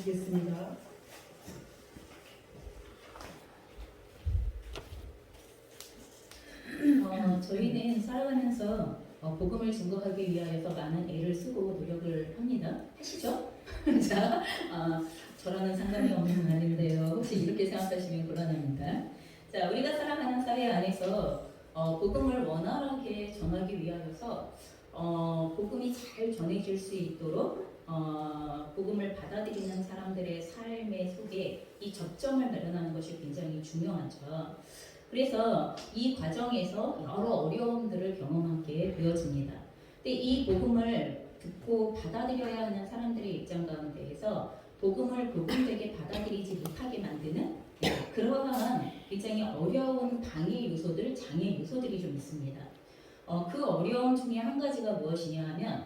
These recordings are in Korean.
드리겠습니다. 저희는 살아가면서 복음을 증거하기 위하여서 많은 애를 쓰고 노력을 합니다. 하시죠? 자, 저랑은 상관이 없는 말인데요. 혹시 이렇게 생각하시면 곤란합니다. 자, 우리가 살아가는 사회 안에서 복음을 원활하게 전하기 위하여서 복음이 잘 전해질 수 있도록 복음을 받아들이는 사람들의 삶의 속에 이 접점을 마련하는 것이 굉장히 중요하죠. 그래서 이 과정에서 여러 어려움들을 경험하게 되어집니다. 근데 이 복음을 듣고 받아들여야 하는 사람들의 입장 가운데에서 복음을 복음되게 받아들이지 못하게 만드는 그러한 굉장히 어려운 방해 요소들, 장애 요소들이 좀 있습니다. 그 어려움 중에 한 가지가 무엇이냐 하면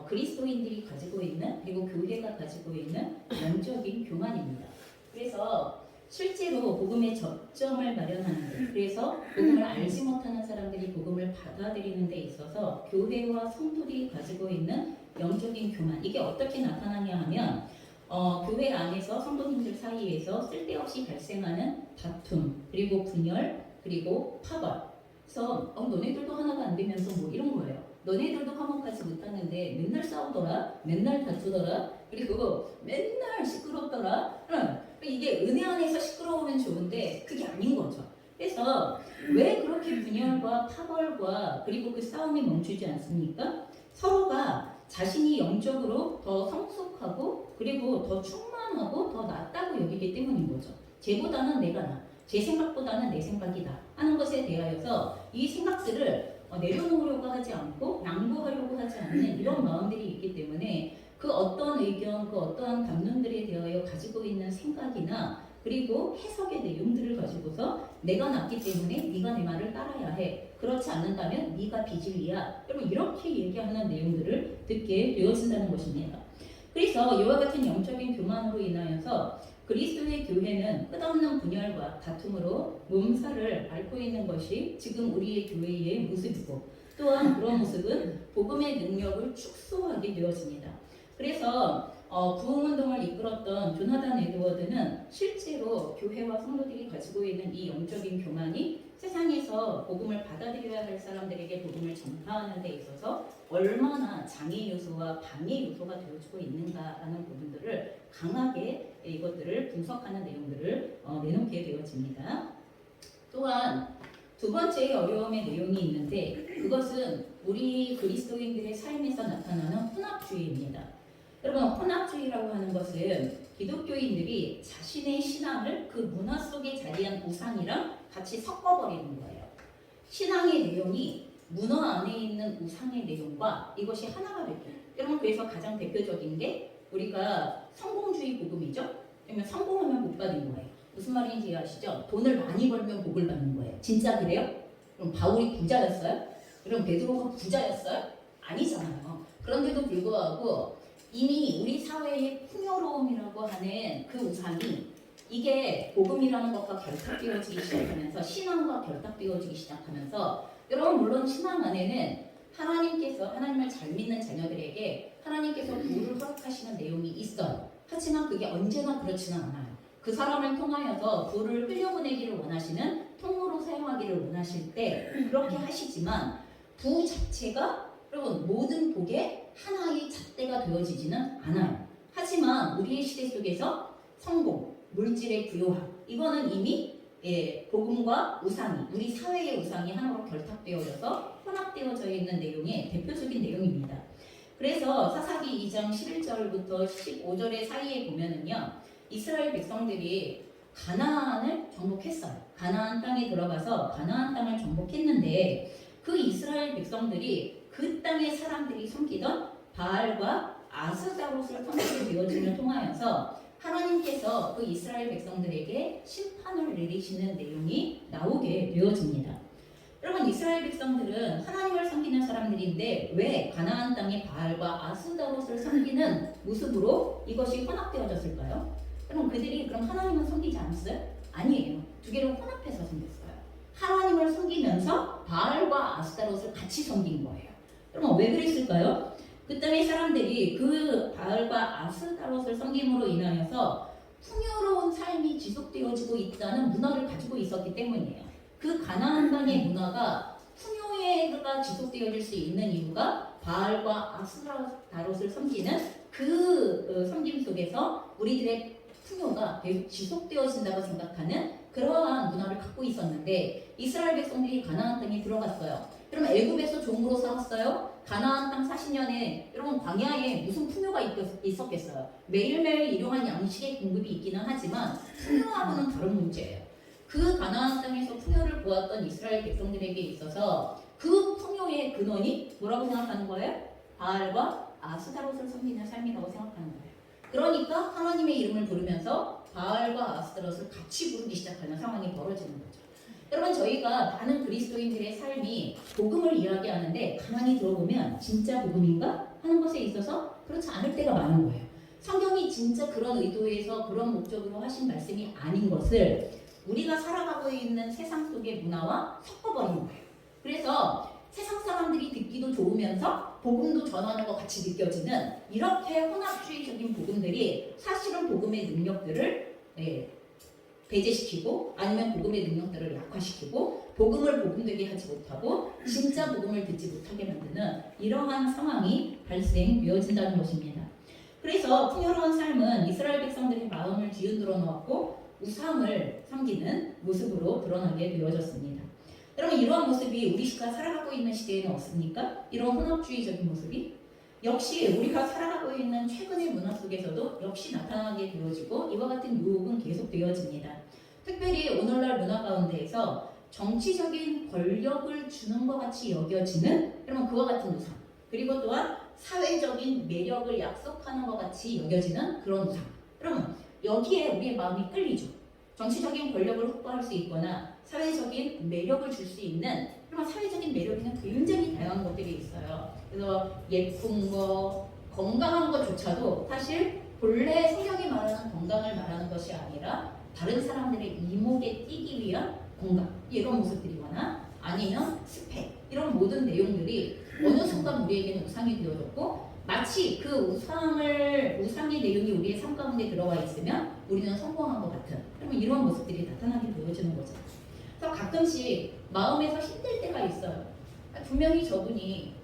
그리스도인들이 가지고 있는, 그리고 교회가 가지고 있는 영적인 교만입니다. 그래서 실제로 복음의 접점을 마련하는 데, 그래서 복음을 알지 못하는 사람들이 복음을 받아들이는 데 있어서 교회와 성도들이 가지고 있는 영적인 교만, 이게 어떻게 나타나냐 하면 교회 안에서 성도님들 사이에서 쓸데없이 발생하는 다툼, 그리고 분열, 그리고 파벌. 그래서 너네들도 하나가 안 되면서 뭐 이런 거예요. 너네들도 화목하지 못하는데 맨날 싸우더라, 맨날 다투더라, 그리고 맨날 시끄럽더라. 이게 은혜 안에서 시끄러우면 좋은데 그게 아닌 거죠. 그래서 왜 그렇게 분열과 파벌과 그리고 그 싸움이 멈추지 않습니까? 서로가 자신이 영적으로 더 성숙하고 그리고 더 충만하고 더 낫다고 여기기 때문인 거죠. 쟤보다는 내가 나, 제 생각보다는 내 생각이 나 하는 것에 대하여서 이 생각들을 내려놓으려고 하지 않고 양보하려고 하지 않는 이런 마음들이 있기 때문에 그 어떤 의견, 그 어떠한 담론들에 대하여 가지고 있는 생각이나 그리고 해석의 내용들을 가지고서 내가 낫기 때문에 네가 내 말을 따라야 해. 그렇지 않는다면 네가 비질리야. 여러분 이렇게 얘기하는 내용들을 듣게 되어진다는 것입니다. 그래서 이와 같은 영적인 교만으로 인하여서 그리스도의 교회는 끝없는 분열과 다툼으로 몸살을 앓고 있는 것이 지금 우리의 교회의 모습이고, 또한 그런 모습은 복음의 능력을 축소하게 되어집니다. 그래서 부흥운동을 이끌었던 조나단 에드워드는 실제로 교회와 성도들이 가지고 있는 이 영적인 교만이 세상에서 복음을 받아들여야 할 사람들에게 복음을 전파하는 데 있어서 얼마나 장애 요소와 방해 요소가 되어지고 있는가라는 부분들을 강하게 이것들을 분석하는 내용들을 내놓게 되어집니다. 또한 두 번째의 어려움의 내용이 있는데 그것은 우리 그리스도인들의 삶에서 나타나는 혼합주의입니다. 여러분, 혼합주의라고 하는 것은 기독교인들이 자신의 신앙을 그 문화 속에 자리한 우상이랑 같이 섞어버리는 거예요. 신앙의 내용이 문화 안에 있는 우상의 내용과 이것이 하나가 되죠. 여러분, 그래서 가장 대표적인 게 우리가 성공주의 복음이죠. 그러면 성공하면 복 받는 거예요. 무슨 말인지 아시죠? 돈을 많이 벌면 복을 받는 거예요. 진짜 그래요? 그럼 바울이 부자였어요? 그럼 베드로가 부자였어요? 아니잖아요. 그런데도 불구하고 이미 우리 사회의 풍요로움이라고 하는 그 우상이 이게 복음이라는 것과 결탁되어지기 시작하면서 신앙과 결탁되어지기 시작하면서 여러분 물론 신앙 안에는 하나님께서 하나님을 잘 믿는 자녀들에게 하나님께서 부를 허락하시는 내용이 있어요. 하지만 그게 언제나 그렇지는 않아요. 그 사람을 통하여서 부를 흘려보내기를 원하시는 통로로 사용하기를 원하실 때 그렇게 하시지만 부 자체가 여러분 모든 복의 하나의 잣대가 되어지지는 않아요. 하지만 우리의 시대 속에서 성공, 물질의 부요함 이거는 이미 복음과 우상이 우리 사회의 우상이 하나로 결탁되어져서 혼합되어져 있는 내용의 대표적인 내용입니다. 그래서 사사기 2장 11절부터 15절의 사이에 보면은요 이스라엘 백성들이 가나안을 정복했어요. 가나안 땅에 들어가서 가나안 땅을 정복했는데 그 이스라엘 백성들이 그 땅의 사람들이 섬기던 바알과 아스다롯을 섬기게 되어짐을 통하여서 하나님께서 그 이스라엘 백성들에게 심판을 내리시는 내용이 나오게 되어집니다. 여러분 이스라엘 백성들은 하나님을 섬기는 사람들인데 왜 가나안 땅의 바알과 아스다롯을 섬기는 모습으로 이것이 혼합되어졌을까요? 그럼 그들이 그럼 하나님을 섬기지 않았어요? 아니에요. 두 개를 혼합해서 섬겼어요. 하나님을 섬기면서 바알과 아스다롯을 같이 섬긴 거예요. 그럼 왜 그랬을까요? 그때의 사람들이 그 바알과 아스타롯을 섬김으로 인하여서 풍요로운 삶이 지속되어지고 있다는 문화를 가지고 있었기 때문이에요. 그 가나안 땅의 문화가 풍요가 지속되어질 수 있는 이유가 바알과 아스타롯을 섬기는 그 섬김 속에서 우리들의 풍요가 계속 지속되어진다고 생각하는 그러한 문화를 갖고 있었는데 이스라엘 백성들이 가나안 땅에 들어갔어요. 그러면 애굽에서 종으로 살았어요. 가나안 땅 40년에 여러분 광야에 무슨 풍요가 있었겠어요. 매일매일 일용할 양식의 공급이 있기는 하지만 풍요하고는 다른 문제예요. 그 가나안 땅에서 풍요를 보았던 이스라엘 백성들에게 있어서 그 풍요의 근원이 뭐라고 생각하는 거예요? 바알과 아스타롯을 섬기는 삶이라고 생각하는 거예요. 그러니까 하나님의 이름을 부르면서 바알과 아스타롯을 같이 부르기 시작하는 상황이 벌어지는 거죠. 여러분 저희가 많은 그리스도인들의 삶이 복음을 이야기하는데 가만히 들어보면 진짜 복음인가 하는 것에 있어서 그렇지 않을 때가 많은 거예요. 성경이 진짜 그런 의도에서 그런 목적으로 하신 말씀이 아닌 것을 우리가 살아가고 있는 세상 속의 문화와 섞어버린 거예요. 그래서 세상 사람들이 듣기도 좋으면서 복음도 전하는 것 같이 느껴지는 이렇게 혼합주의적인 복음들이 사실은 복음의 능력들을 배제시키고 아니면 복음의 능력들을 약화시키고 복음을 복음되게 하지 못하고 진짜 복음을 듣지 못하게 만드는 이러한 상황이 발생되어진다는 것입니다. 그래서 풍요로운 삶은 이스라엘 백성들의 마음을 뒤흔들어 놓았고 우상을 섬기는 모습으로 드러나게 되어졌습니다. 여러분 이러한 모습이 우리 시가 살아가고 있는 시대에는 없습니까? 이런 혼합주의적인 모습이 역시 우리가 살아가고 있는 최근의 문화 속에서도 역시 나타나게 되어지고 이와 같은 유혹은 계속 되어집니다. 특별히 오늘날 문화 가운데에서 정치적인 권력을 주는 것 같이 여겨지는 여러분 그와 같은 우상 그리고 또한 사회적인 매력을 약속하는 것 같이 여겨지는 그런 우상 여러분 여기에 우리의 마음이 끌리죠. 정치적인 권력을 확보할 수 있거나 사회적인 매력을 줄 수 있는 그런 사회적인 매력에는 굉장히 다양한 것들이 있어요. 그래서 예쁜 거, 건강한 것조차도 사실 본래 성경이 말하는 건강을 말하는 것이 아니라 다른 사람들의 이목에 띄기 위한 건강 이런 모습들이거나 아니면 스펙 이런 모든 내용들이 어느 순간 우리에게는 우상이 되어졌고 마치 그 우상의 내용이 우리의 삶 가운데 들어와 있으면 우리는 성공한 것 같은 그러면 이런 모습들이 나타나게 되어지는 거죠. 그래서 가끔씩 마음에서 힘들 때가 있어요. 분명히 저분이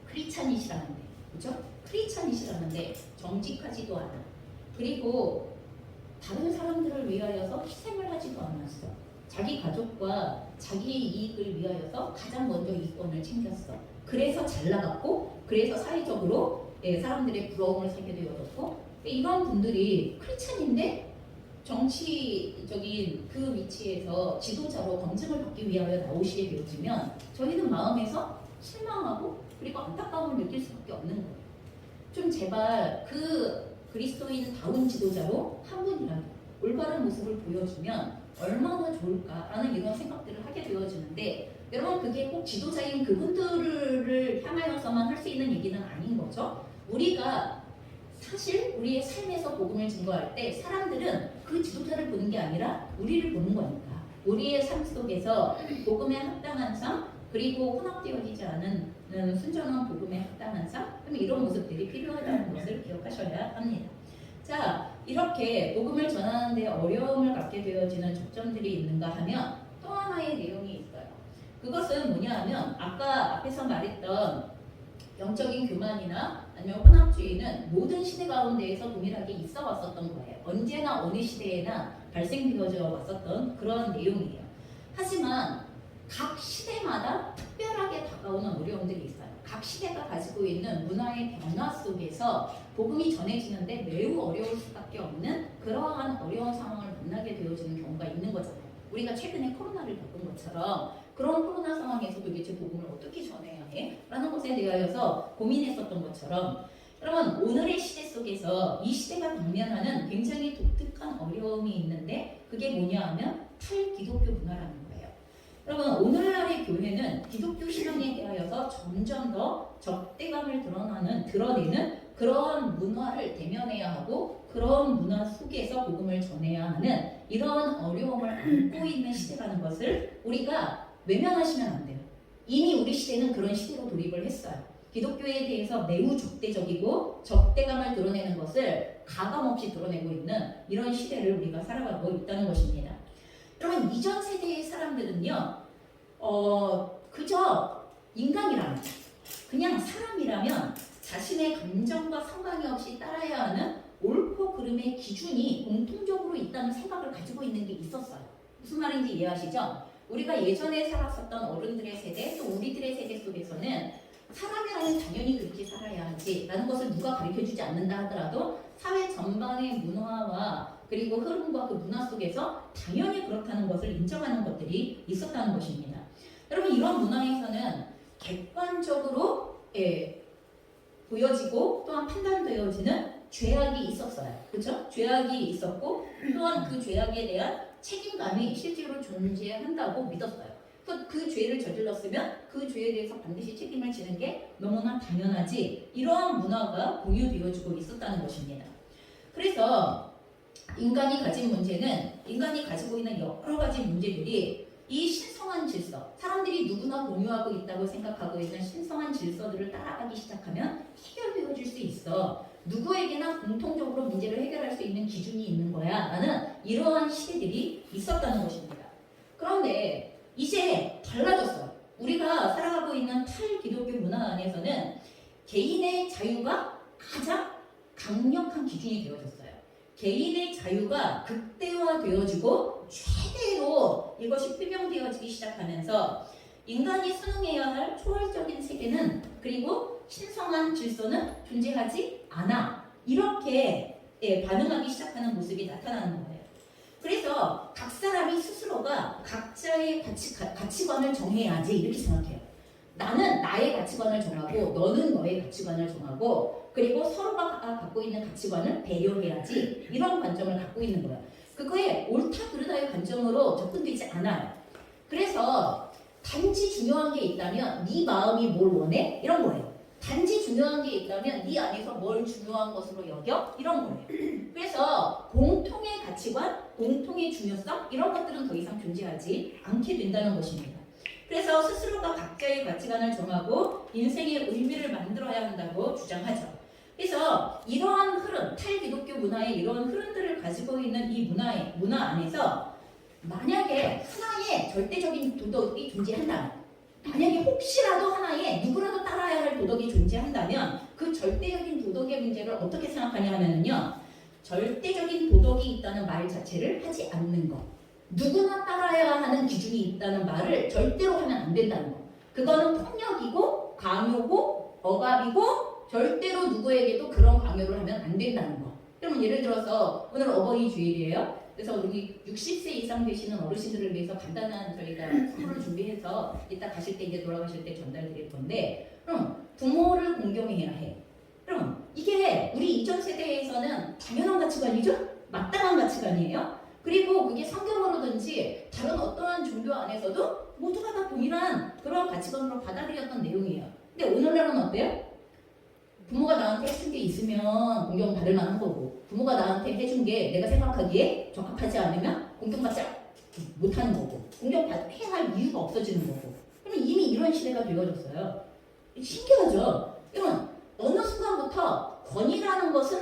크리스찬이시라는데, 그죠? 크리스찬이시라는데 정직하지도 않아. 그리고 다른 사람들을 위하여서 희생을 하지도 않았어. 자기 가족과 자기 이익을 위하여서 가장 먼저 이권을 챙겼어. 그래서 잘 나갔고, 그래서 사회적으로 사람들의 부러움을 사게 되어졌고, 이런 분들이 크리스찬인데 정치적인 그 위치에서 지도자로 검증을 받기 위하여 나오시게 되어지면 저희는 마음에서 실망하고 그리고 안타까움을 느낄 수밖에 없는 거예요. 좀 제발 그 그리스도인다운 지도자로 한 분이라도 올바른 모습을 보여주면 얼마나 좋을까라는 이런 생각들을 하게 되어지는데 여러분 그게 꼭 지도자인 그분들을 향하여서만 할 수 있는 얘기는 아닌 거죠. 우리가 사실 우리의 삶에서 복음을 증거할 때 사람들은 그 지도자를 보는 게 아니라 우리를 보는 거니까 우리의 삶 속에서 복음에 합당한 삶 그리고 혼합되어지지 않은 순전한 복음에 합당한 삶 이런 모습들이 필요하다는 것을 기억하셔야 합니다. 자, 이렇게 복음을 전하는 데 어려움을 갖게 되어지는 접점들이 있는가 하면 또 하나의 내용이 있어요. 그것은 뭐냐 하면 아까 앞에서 말했던 영적인 교만이나 아니면 혼합주의는 모든 시대 가운데에서 동일하게 있어 왔었던 거예요. 언제나 어느 시대에나 발생되어져 왔었던 그런 내용이에요. 하지만 각 시대마다 특별하게 다가오는 어려움들이 있어요. 각 시대가 가지고 있는 문화의 변화 속에서 복음이 전해지는데 매우 어려울 수밖에 없는 그러한 어려운 상황을 만나게 되어지는 경우가 있는 거잖아요. 우리가 최근에 코로나를 겪은 것처럼 그런 코로나 상황에서 도대체 복음을 어떻게 전해야 해? 라는 것에 대하여서 고민했었던 것처럼 여러분 오늘의 시대 속에서 이 시대가 당면하는 굉장히 독특한 어려움이 있는데 그게 뭐냐 하면 탈기독교 문화라는 거예요. 여러분 오늘날의 교회는 기독교 신앙에 대하여서 점점 더 적대감을 드러내는 그런 문화를 대면해야 하고 그런 문화 속에서 복음을 전해야 하는 이런 어려움을 안고 있는 시대라는 것을 우리가 외면하시면 안 돼요. 이미 우리 시대는 그런 시대로 돌입을 했어요. 기독교에 대해서 매우 적대적이고 적대감을 드러내는 것을 가감없이 드러내고 있는 이런 시대를 우리가 살아가고 있다는 것입니다. 여러분, 이전 세대의 사람들은요, 그저 인간이라면, 그냥 사람이라면 자신의 감정과 상관이 없이 따라야 하는 옳고 그름의 기준이 공통적으로 있다는 생각을 가지고 있는 게 있었어요. 무슨 말인지 이해하시죠? 우리가 예전에 살았었던 어른들의 세대, 또 우리들의 세대 속에서는 사람이라면 당연히 그렇게 살아야 하지 라는 것을 누가 가르쳐주지 않는다 하더라도 사회 전반의 문화와 그리고 흐름과 그 문화 속에서 당연히 그렇다는 것을 인정하는 것들이 있었다는 것입니다. 여러분, 이런 문화에서는 객관적으로 보여지고 또한 판단되어지는 죄악이 있었어요. 그렇죠? 죄악이 있었고 또한 그 죄악에 대한 책임감이 실제로 존재한다고 믿었어요. 그래서 그 죄를 저질렀으면 그 죄에 대해서 반드시 책임을 지는 게 너무나 당연하지, 이러한 문화가 공유되어지고 있었다는 것입니다. 그래서 인간이 가진 문제는, 인간이 가지고 있는 여러 가지 문제들이 이 신성한 질서, 사람들이 누구나 공유하고 있다고 생각하고 있는 신성한 질서들을 따라가기 시작하면 해결되어질 수 있어. 누구에게나 공통적으로 문제를 해결할 수 있는 기준이 있는 거야 라는 이러한 시대들이 있었다는 것입니다. 그런데 이제 달라졌어요. 우리가 살아가고 있는 탈기독교 문화 안에서는 개인의 자유가 가장 강력한 기준이 되어졌어요. 개인의 자유가 극대화되어지고 최대로 이것이 표명되어지기 시작하면서 인간이 순응해야 할 초월적인 세계는, 그리고 신성한 질서는 존재하지 않아, 이렇게 반응하기 시작하는 모습이 나타나는 거예요. 그래서 각 사람이 스스로가 각자의 가치관을 정해야지 이렇게 생각해요. 나는 나의 가치관을 정하고 너는 너의 가치관을 정하고, 그리고 서로가 갖고 있는 가치관을 배려해야지, 이런 관점을 갖고 있는 거예요. 그거에 옳다 그르다의 관점으로 접근되지 않아요. 그래서 단지 중요한 게 있다면 네 마음이 뭘 원해? 이런 거예요. 단지 중요한 게 있다면 네 안에서 뭘 중요한 것으로 여겨? 이런 거예요. 그래서 공통의 가치관, 공통의 중요성, 이런 것들은 더 이상 존재하지 않게 된다는 것입니다. 그래서 스스로가 각자의 가치관을 정하고 인생의 의미를 만들어야 한다고 주장하죠. 그래서 이러한 흐름, 탈기독교 문화의 이러한 흐름들을 가지고 있는 이 문화 안에서 만약에 하나의 절대적인 도덕이 존재한다면, 만약에 혹시라도 하나의 누구라도 따라야 할 도덕이 존재한다면 그 절대적인 도덕의 문제를 어떻게 생각하냐 하면요, 절대적인 도덕이 있다는 말 자체를 하지 않는 것, 누구나 따라야 하는 기준이 있다는 말을 절대로 하면 안 된다는 것, 그거는 폭력이고 강요고 억압이고 절대로 누구에게도 그런 강요를 하면 안 된다는 것. 그러면 예를 들어서 오늘 어버이 주일이에요. 그래서 우리 60세 이상 되시는 어르신들을 위해서 간단한 저희가 선물을 준비해서 이따 가실 때, 이제 돌아가실 때 전달드릴 건데, 그럼 부모를 공경해야 해. 그럼 이게 우리 이전 세대에서는 당연한 가치관이죠? 마땅한 가치관이에요. 그리고 그게 성경으로든지 다른 어떠한 종교 안에서도 모두가 다 동일한 그런 가치관으로 받아들였던 내용이에요. 근데 오늘날은 어때요? 부모가 나한테 해준 게 있으면 공경받을 만한 거고, 부모가 나한테 해준 게 내가 생각하기에 적합하지 않으면 공경받지 못하는 거고, 공경받게 할 이유가 없어지는 거고. 그럼 이미 이런 시대가 되어졌어요. 신기하죠? 이건 어느 순간부터 권위라는 것은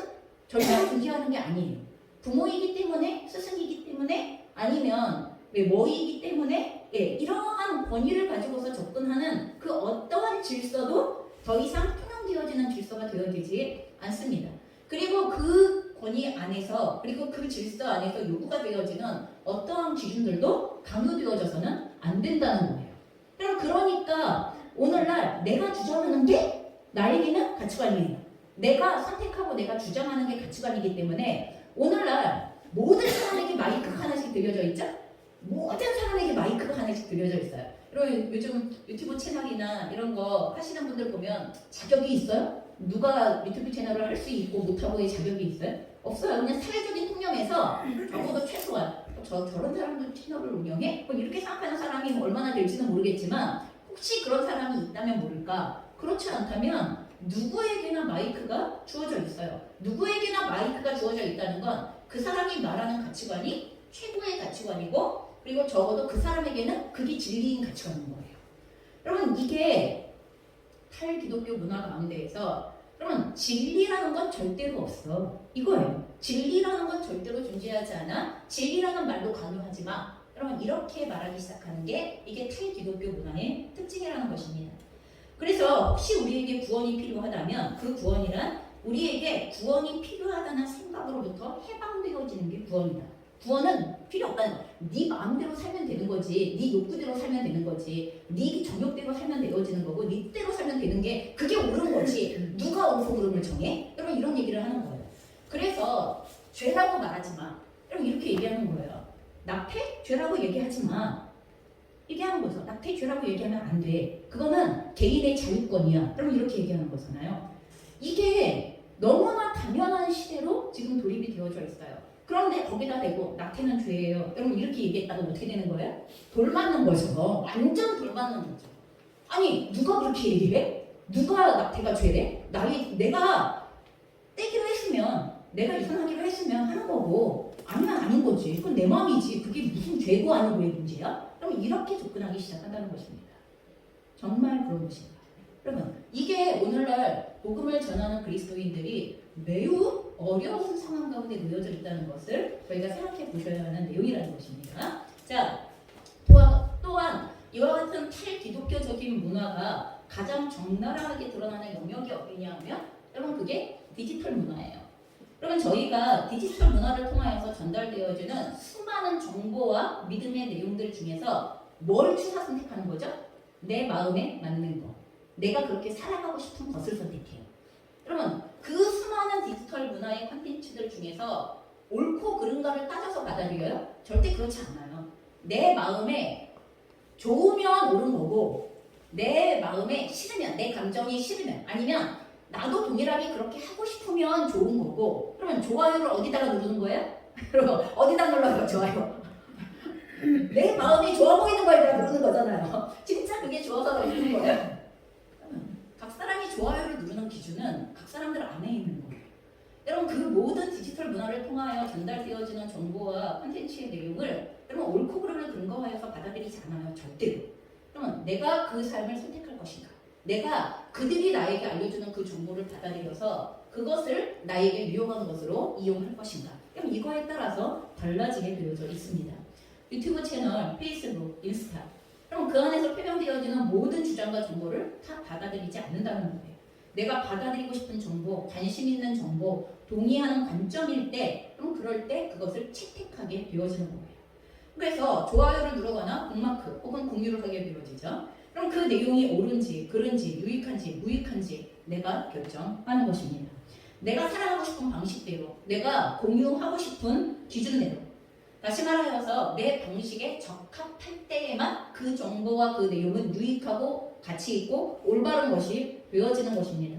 절대로 존재하는 게 아니에요. 부모이기 때문에, 스승이기 때문에, 아니면 뭐이기 때문에, 이러한 권위를 가지고서 접근하는 그 어떠한 질서도 더 이상 되어지는 질서가 되어지지 않습니다. 그리고 그 권위 안에서, 그리고 그 질서 안에서 요구가 되어지는 어떠한 기준들도 강요되어져서는 안 된다는 거예요. 그러니까 오늘날 내가 주장하는 게 나에게는 가치관이에요. 내가 선택하고 내가 주장하는 게 가치관이기 때문에 오늘날 모든 사람에게 마이크가 하나씩 들려져 있죠? 모든 사람에게 마이크가 하나씩 들려져 있어요. 그리고 요즘 유튜브 채널이나 이런 거 하시는 분들 보면 자격이 있어요? 누가 유튜브 채널을 할 수 있고 못하고의 자격이 있어요? 없어요. 그냥 사회적인 통념에서 적어도 최소한 저런 사람도 채널을 운영해? 뭐 이렇게 생각하는 사람이 얼마나 될지는 모르겠지만 혹시 그런 사람이 있다면 모를까? 그렇지 않다면 누구에게나 마이크가 주어져 있어요. 누구에게나 마이크가 주어져 있다는 건 그 사람이 말하는 가치관이 최고의 가치관이고, 그리고 적어도 그 사람에게는 그게 진리인 가치관인 거예요. 여러분, 이게 탈기독교 문화 가운데에서 그러면 진리라는 건 절대로 없어. 이거예요. 진리라는 건 절대로 존재하지 않아. 진리라는 말도 강요하지 마. 여러분 이렇게 말하기 시작하는 게 이게 탈기독교 문화의 특징이라는 것입니다. 그래서 혹시 우리에게 구원이 필요하다면 그 구원이란 우리에게 구원이 필요하다는 생각으로부터 해방되어지는 게 구원이다. 구원은 필요 없다는 거야. 네 마음대로 살면 되는 거지. 네 욕구대로 살면 되는 거지. 네 정욕대로 살면 되어지는 거고 네 때로 살면 되는 게 그게 옳은 거지. 누가 옳고 그름을 정해? 여러분 이런 얘기를 하는 거예요. 그래서 죄라고 말하지 마. 여러분 이렇게 얘기하는 거예요. 낙태? 죄라고 얘기하지 마. 얘기하는 거죠. 낙태 죄라고 얘기하면 안 돼. 그거는 개인의 자유권이야. 여러분 이렇게 얘기하는 거잖아요. 이게 너무나 당연한 시대로 지금 도입이 되어져 있어요. 그런데 거기다 대고 낙태는 죄예요. 여러분 이렇게 얘기했다고 어떻게 되는 거예요? 돌맞는 거죠. 완전 돌맞는 거죠. 아니 누가 그렇게 얘기해? 누가 낙태가 죄래? 내가 떼기로 했으면 내가 이혼하기로 했으면 하는 거고 아니면 아닌 거지. 그건 내 마음이지. 그게 무슨 죄도 아니고 왜 문제야? 그럼 이렇게 접근하기 시작한다는 것입니다. 정말 그런 것인가? 여러분 이게 오늘날 복음을 전하는 그리스도인들이 매우 어려운 상황 가운데 놓여져 있다는 것을 저희가 생각해 보셔야 하는 내용이라는 것입니다. 자, 또한 이와 같은 탈기독교적인 문화가 가장 적나라하게 드러나는 영역이 어디냐 하면 여러분 그게 디지털 문화예요. 그러면 저희가 디지털 문화를 통하여서 전달되어지는 수많은 정보와 믿음의 내용들 중에서 뭘 추사 선택하는 거죠? 내 마음에 맞는 거. 내가 그렇게 살아가고 싶은 것을 선택해요. 그러면 그 수많은 디지털 문화의 콘텐츠들 중에서 옳고 그른가를 따져서 받아들여요? 절대 그렇지 않아요. 내 마음에 좋으면 옳은 거고 내 마음에 싫으면 내 감정이 싫으면 아니면 나도 동일하게 그렇게 하고 싶으면 좋은 거고 그러면 좋아요를 어디다가 누르는 거예요? 여러분 어디다 눌러요 좋아요? 내 마음이 좋아 보이는 거에다 누르는 거잖아요. 진짜 그게 좋아서 누르는 거예요? 각 사람이 좋아요를 누르는 기준은 각 사람들 안에 있는 거예요. 여러분 그 모든 디지털 문화를 통하여 전달되어지는 정보와 콘텐츠의 내용을 여러분 옳고 그름을 근거하여서 받아들이지 않아요. 절대로. 그러면 내가 그 삶을 선택할 것인가? 내가 그들이 나에게 알려주는 그 정보를 받아들여서 그것을 나에게 유용한 것으로 이용할 것인가? 그럼 이거에 따라서 달라지게 되어져 있습니다. 유튜브 채널, 페이스북, 인스타 그럼 그 안에서 표현되어지는 모든 주장과 정보를 다 받아들이지 않는다는 거예요. 내가 받아들이고 싶은 정보, 관심 있는 정보, 동의하는 관점일 때 그럼 그럴 때 그것을 채택하게 되어지는 거예요. 그래서 좋아요를 누르거나 북마크 혹은 공유를 하게 되어지죠. 그럼 그 내용이 옳은지, 그른지, 유익한지, 무익한지 내가 결정하는 것입니다. 내가 살아가고 싶은 방식대로, 내가 공유하고 싶은 기준대로 다시 말하여서 내 방식에 적합할 때에만 그 정보와 그 내용은 유익하고 가치 있고 올바른 것이 되어지는 것입니다.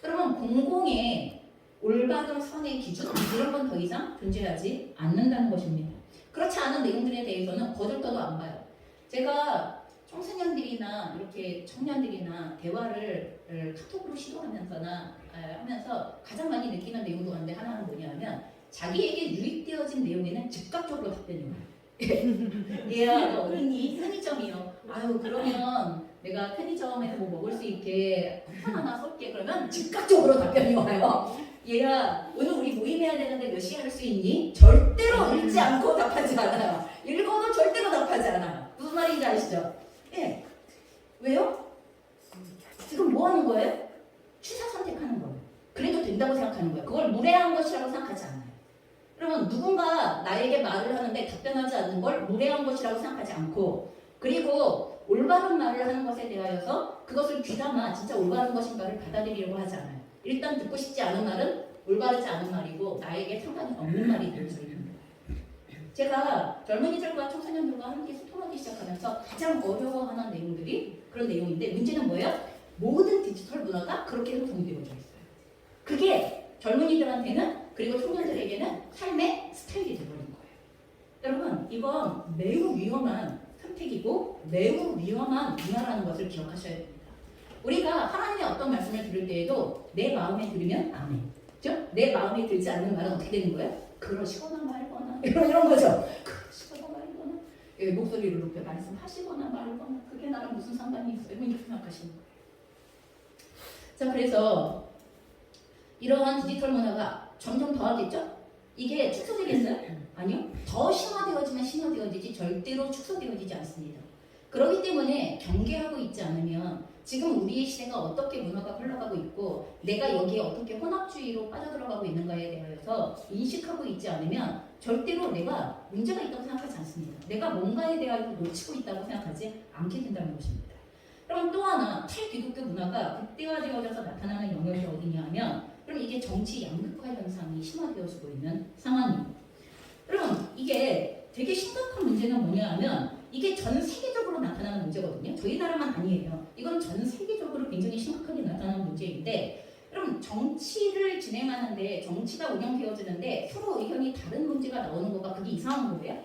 그러면 공공의 올바른 선의 기준 이런 건 더 이상 존재하지 않는다는 것입니다. 그렇지 않은 내용들에 대해서는 거들떠도 안 봐요. 제가 청소년들이나 이렇게 청년들이나 대화를 카톡으로 시도하면서나 하면서 가장 많이 느끼는 내용도 가운데 하나는 뭐냐면 자기에게 유익되어진 내용에는 즉각적으로 답변이 와요. 얘야 너 어딨니? 편의점이요. 아유 그러면 내가 편의점에서 뭐 먹을 수 있게 쿠폰 하나 쏠게. 그러면 즉각적으로 답변이 와요. 얘야 오늘 우리 모임해야 되는데 몇 시에 할 수 있니? 절대로 읽지 않고 답하지 않아요. 읽어도 절대로 답하지 않아요. 무슨 말인지 아시죠? 예. 왜요? 지금 뭐 하는 거예요? 취사 선택하는 거예요. 그래도 된다고 생각하는 거예요. 그걸 무례한 것이라고 생각하지 않아요. 그러면 누군가 나에게 말을 하는데 답변하지 않는 걸 무례한 것이라고 생각하지 않고 그리고 올바른 말을 하는 것에 대하여서 그것을 귀담아 진짜 올바른 것인가를 받아들이려고 하지 않아요. 일단 듣고 싶지 않은 말은 올바르지 않은 말이고 나에게 상관이 없는 말이 되는 거예요. 제가 젊은이들과 청소년들과 함께 소통하기 시작하면서 가장 어려워하는 내용들이 그런 내용인데 문제는 뭐예요? 모든 디지털 문화가 그렇게 형성이 되어져 있어요. 그게 젊은이들한테는 그리고 청년들에게는 삶의 스타일이 되어버린 거예요. 여러분 이건 매우 위험한 선택이고 매우 위험한 문화라는 것을 기억하셔야 됩니다. 우리가 하나님의 어떤 말씀을 들을 때에도 내 마음에 들으면 아멘. 그렇죠? 내 마음에 들지 않는 말은 어떻게 되는 거예요? 그러시거나 말거나 이런 거죠. 그러시거나 말거나 목소리를 높여 말씀하시거나 말거나 그게 나랑 무슨 상관이 있어요? 이렇게 생각하시는 거예요. 자, 그래서 이러한 디지털 문화가 점점 더하겠죠? 이게 축소되겠어요? 아니요. 더 심화되어지지 절대로 축소되어지지 않습니다. 그렇기 때문에 경계하고 있지 않으면 지금 우리의 시대가 어떻게 문화가 흘러가고 있고 내가 여기에 어떻게 혼합주의로 빠져들어가고 있는가에 대하여서 인식하고 있지 않으면 절대로 내가 문제가 있다고 생각하지 않습니다. 내가 뭔가에 대하여 놓치고 있다고 생각하지 않게 된다는 것입니다. 그럼 또 하나 탈기독교 문화가 극대화되어져서 나타나는 영역이 어디냐 하면 그럼 이게 정치 양극화 현상이 심화되어지고 있는 상황입니다. 그럼 이게 되게 심각한 문제는 뭐냐 하면 이게 전 세계적으로 나타나는 문제거든요. 저희 나라만 아니에요. 이건 전 세계적으로 굉장히 심각하게 나타나는 문제인데 그럼 정치를 진행하는데 정치가 운영되어지는데 서로 의견이 다른 문제가 나오는 거가 그게 이상한 거예요?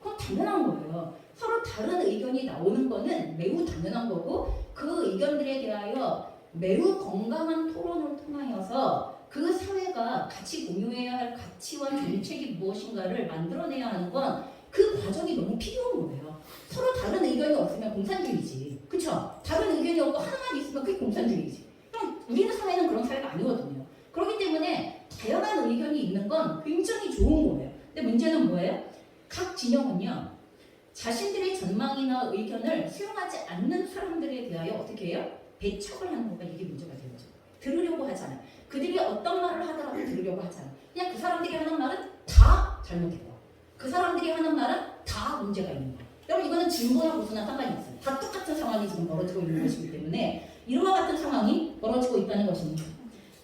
그건 당연한 거예요. 서로 다른 의견이 나오는 거는 매우 당연한 거고 그 의견들에 대하여 매우 건강한 토론을 통하여서 그 사회가 같이 공유해야 할 가치와 정책이 무엇인가를 만들어내야 하는 건 그 과정이 너무 필요한 거예요. 서로 다른 의견이 없으면 공산주의지. 그쵸? 다른 의견이 없고 하나만 있으면 그게 공산주의지. 그럼 우리는 사회는 그런 사회가 아니거든요. 그렇기 때문에 다양한 의견이 있는 건 굉장히 좋은 거예요. 근데 문제는 뭐예요? 각 진영은요. 자신들의 전망이나 의견을 수용하지 않는 사람들에 대하여 어떻게 해요? 배척을 하는 거가 이게 문제가 되는 거죠. 들으려고 하잖아요. 그들이 어떤 말을 하더라도 들으려고 하잖아요. 그냥 그 사람들이 하는 말은 다 잘못되고 그 사람들이 하는 말은 다 문제가 있는 거예요. 여러분 이거는 진보나 보수나 상관이 없어요. 다 똑같은 상황이 지금 벌어지고 있는 것이기 때문에 이와 같은 상황이 벌어지고 있다는 것입니다.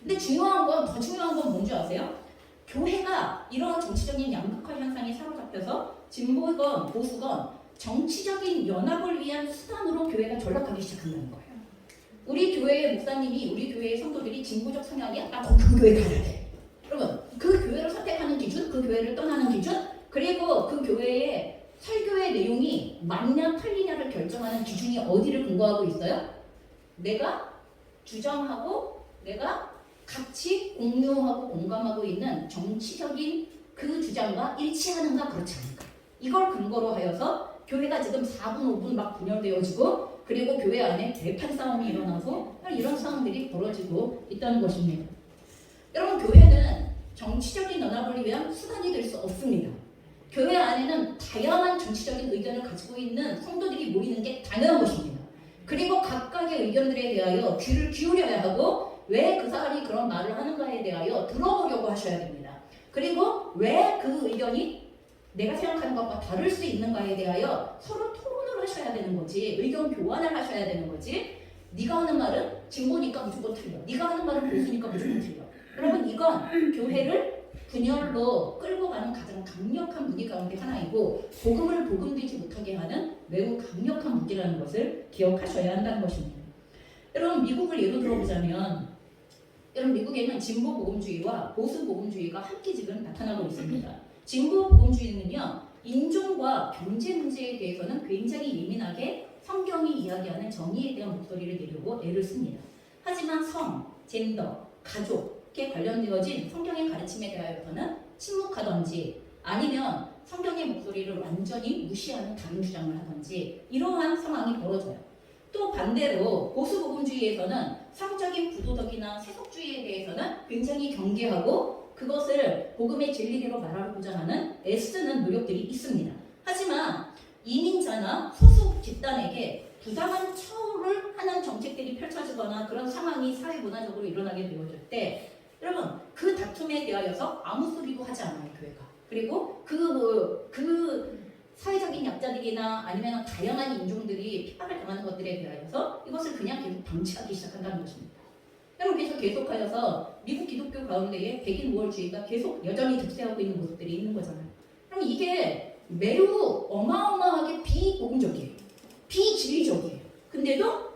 근데 더 중요한 건 뭔지 아세요? 교회가 이러한 정치적인 양극화 현상에 사로잡혀서 진보건 보수건 정치적인 연합을 위한 수단으로 교회가 전락하기 시작한다는 거예요. 우리 교회의 목사님이 우리 교회의 성도들이 진보적 성향이 그 교회 가야 돼. 여러분 그 교회를 선택하는 기준, 그 교회를 떠나는 기준, 그리고 그 교회의 설교의 내용이 맞냐 틀리냐를 결정하는 기준이 어디를 근거하고 있어요? 내가 주장하고 내가 같이 공유하고 공감하고 있는 정치적인 그 주장과 일치하는가 그렇지 않은가. 이걸 근거로 하여서 교회가 지금 4분 5분 막 분열되어지고 그리고 교회 안에 대판 싸움이 일어나서 이런 상황들이 벌어지고 있다는 것입니다. 여러분 교회는 정치적인 연합을 위한 수단이 될 수 없습니다. 교회 안에는 다양한 정치적인 의견을 가지고 있는 성도들이 모이는 게 당연한 것입니다. 그리고 각각의 의견들에 대하여 귀를 기울여야 하고 왜 그 사람이 그런 말을 하는가에 대하여 들어보려고 하셔야 됩니다. 그리고 왜 그 의견이 내가 생각하는 것과 다를 수 있는가에 대하여 서로 토론을 하셔야 되는 거지. 의견 교환을 하셔야 되는 거지. 네가 하는 말은 진보니까 무조건 틀려. 네가 하는 말은 보수니까 무조건 틀려. 여러분 이건 교회를 분열로 끌고 가는 가장 강력한 무기 가운데 하나이고 복음을 복음되지 못하게 하는 매우 강력한 무기라는 것을 기억하셔야 한다는 것입니다. 여러분 미국을 예로 들어보자면 여러분 미국에는 진보 복음주의와 보수 복음주의가 함께 지금 나타나고 있습니다. 진보 복음주의는요 인종과 경제 문제에 대해서는 굉장히 예민하게 성경이 이야기하는 정의에 대한 목소리를 내려고 애를 씁니다. 하지만 성, 젠더, 가족에 관련되어진 성경의 가르침에 대하여서는 침묵하던지 아니면 성경의 목소리를 완전히 무시하는 다른 주장을 하던지 이러한 상황이 벌어져요. 또 반대로 보수 복음주의에서는 성적인 부도덕이나 세속주의에 대해서는 굉장히 경계하고 그것을 복음의 진리대로 말하고자 하는 애쓰는 노력들이 있습니다. 하지만 이민자나 소수 집단에게 부당한 처우를 하는 정책들이 펼쳐지거나 그런 상황이 사회 문화적으로 일어나게 되어질 때 여러분 그 다툼에 대하여서 아무 소리도 하지 않아요 교회가. 그리고 그 사회적인 약자들이나 아니면 다양한 인종들이 핍박을 당하는 것들에 대하여서 이것을 그냥 계속 방치하기 시작한다는 것입니다. 여러분 그래서 계속하여서 미국 기독교 가운데에 백인 우월주의가 계속 여전히 득세하고 있는 모습들이 있는 거잖아요. 그럼 이게 매우 어마어마하게 비복음적이에요. 비진리적이에요. 근데도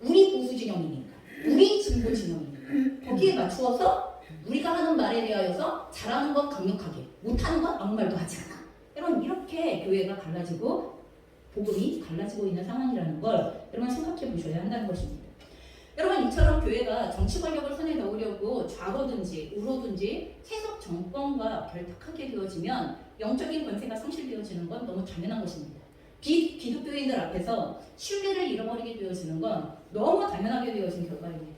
우리 보수 진영이니까, 우리 진보 진영이니까 거기에 맞추어서 우리가 하는 말에 대하여서 잘하는 건 강력하게, 못하는 건 아무 말도 하지 않아. 여러분 이렇게 교회가 갈라지고 복음이 갈라지고 있는 상황이라는 걸 여러분 생각해 보셔야 한다는 것입니다. 여러분 이처럼 교회가 정치 권력을 손에 넣으려고 좌로든지 우로든지 세속 정권과 결탁하게 되어지면 영적인 권세가 상실되어지는 건 너무 당연한 것입니다. 기독교인들 앞에서 신뢰를 잃어버리게 되어지는 건 너무 당연하게 되어진 결과입니다.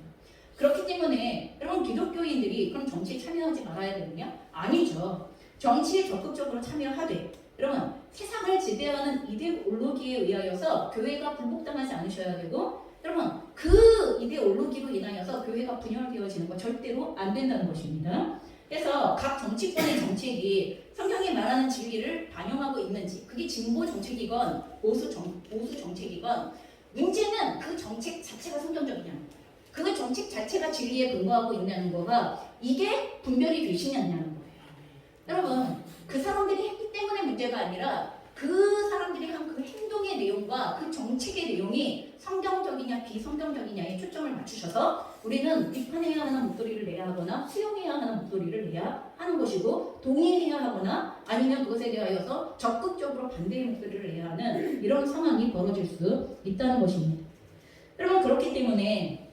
그렇기 때문에 여러분 기독교인들이 그럼 정치에 참여하지 말아야 되느냐? 아니죠. 정치에 적극적으로 참여하되 여러분 세상을 지배하는 이데올로기에 의하여서 교회가 불복당하지 않으셔야 되고 여러분 그 이데올로기로 인하여서 교회가 분열되어지는 거 절대로 안 된다는 것입니다. 그래서 각 정치권의 정책이 성경이 말하는 진리를 반영하고 있는지 그게 진보 정책이건 보수 정책이건 문제는 그 정책 자체가 성경적이냐는 거예요. 그 정책 자체가 진리에 근거하고 있냐는 거가 이게 분별이 되시냐는 거예요. 여러분 그 사람들이 했기 때문에 문제가 아니라 그 사람들이 한 그 행동의 내용과 그 정책의 내용이 성경적이냐 비성경적이냐에 초점을 맞추셔서 우리는 비판해야 하는 목소리를 내야 하거나 수용해야 하는 목소리를 내야 하는 것이고 동의해야 하거나 아니면 그것에 대하여서 적극적으로 반대의 목소리를 내야 하는 이런 상황이 벌어질 수 있다는 것입니다. 여러분 그렇기 때문에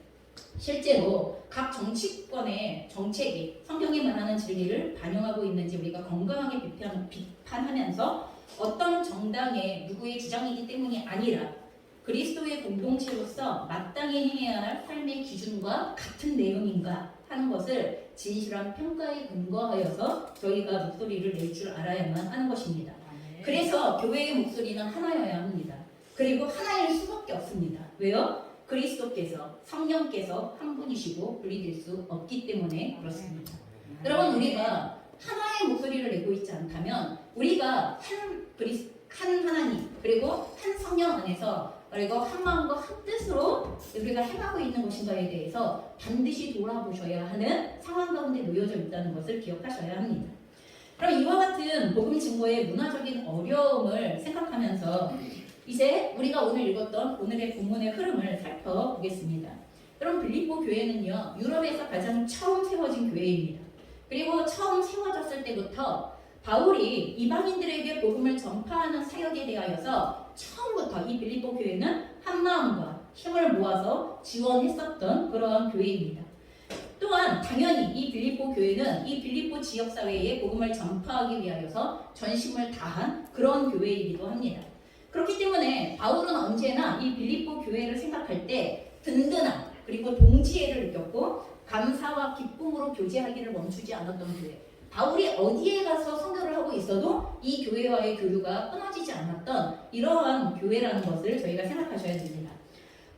실제로 각 정치권의 정책이 성경이 말하는 진리를 반영하고 있는지 우리가 건강하게 비판하면서 어떤 정당의 누구의 주장이기 때문이 아니라 그리스도의 공동체로서 마땅히 행해야 할 삶의 기준과 같은 내용인가 하는 것을 진실한 평가에 근거하여서 저희가 목소리를 낼 줄 알아야만 하는 것입니다. 그래서 교회의 목소리는 하나여야 합니다. 그리고 하나일 수밖에 없습니다. 왜요? 그리스도께서 성령께서 한 분이시고 분리될 수 없기 때문에 그렇습니다. 여러분 우리가 하나의 목소리를 내고 있지 않다면 우리가 한 하나님 그리고 한 성령 안에서 그리고 한 마음과 한 뜻으로 우리가 행하고 있는 것인가에 대해서 반드시 돌아보셔야 하는 상황 가운데 놓여져 있다는 것을 기억하셔야 합니다. 그럼 이와 같은 복음 증거의 문화적인 어려움을 생각하면서 이제 우리가 오늘 읽었던 오늘의 본문의 흐름을 살펴보겠습니다. 여러분 빌립보 교회는요 유럽에서 가장 처음 세워진 교회입니다. 그리고 처음 세워졌을 때부터 바울이 이방인들에게 복음을 전파하는 사역에 대하여서 처음부터 이 빌립보 교회는 한 마음과 힘을 모아서 지원했었던 그러한 교회입니다. 또한 당연히 이 빌립보 교회는 이 빌립보 지역사회에 복음을 전파하기 위하여서 전심을 다한 그런 교회이기도 합니다. 그렇기 때문에 바울은 언제나 이 빌립보 교회를 생각할 때 든든한 그리고 동지애를 느꼈고 감사와 기쁨으로 교제하기를 멈추지 않았던 교회. 바울이 어디에 가서 선교를 하고 있어도 이 교회와의 교류가 끊어지지 않았던 이러한 교회라는 것을 저희가 생각하셔야 됩니다.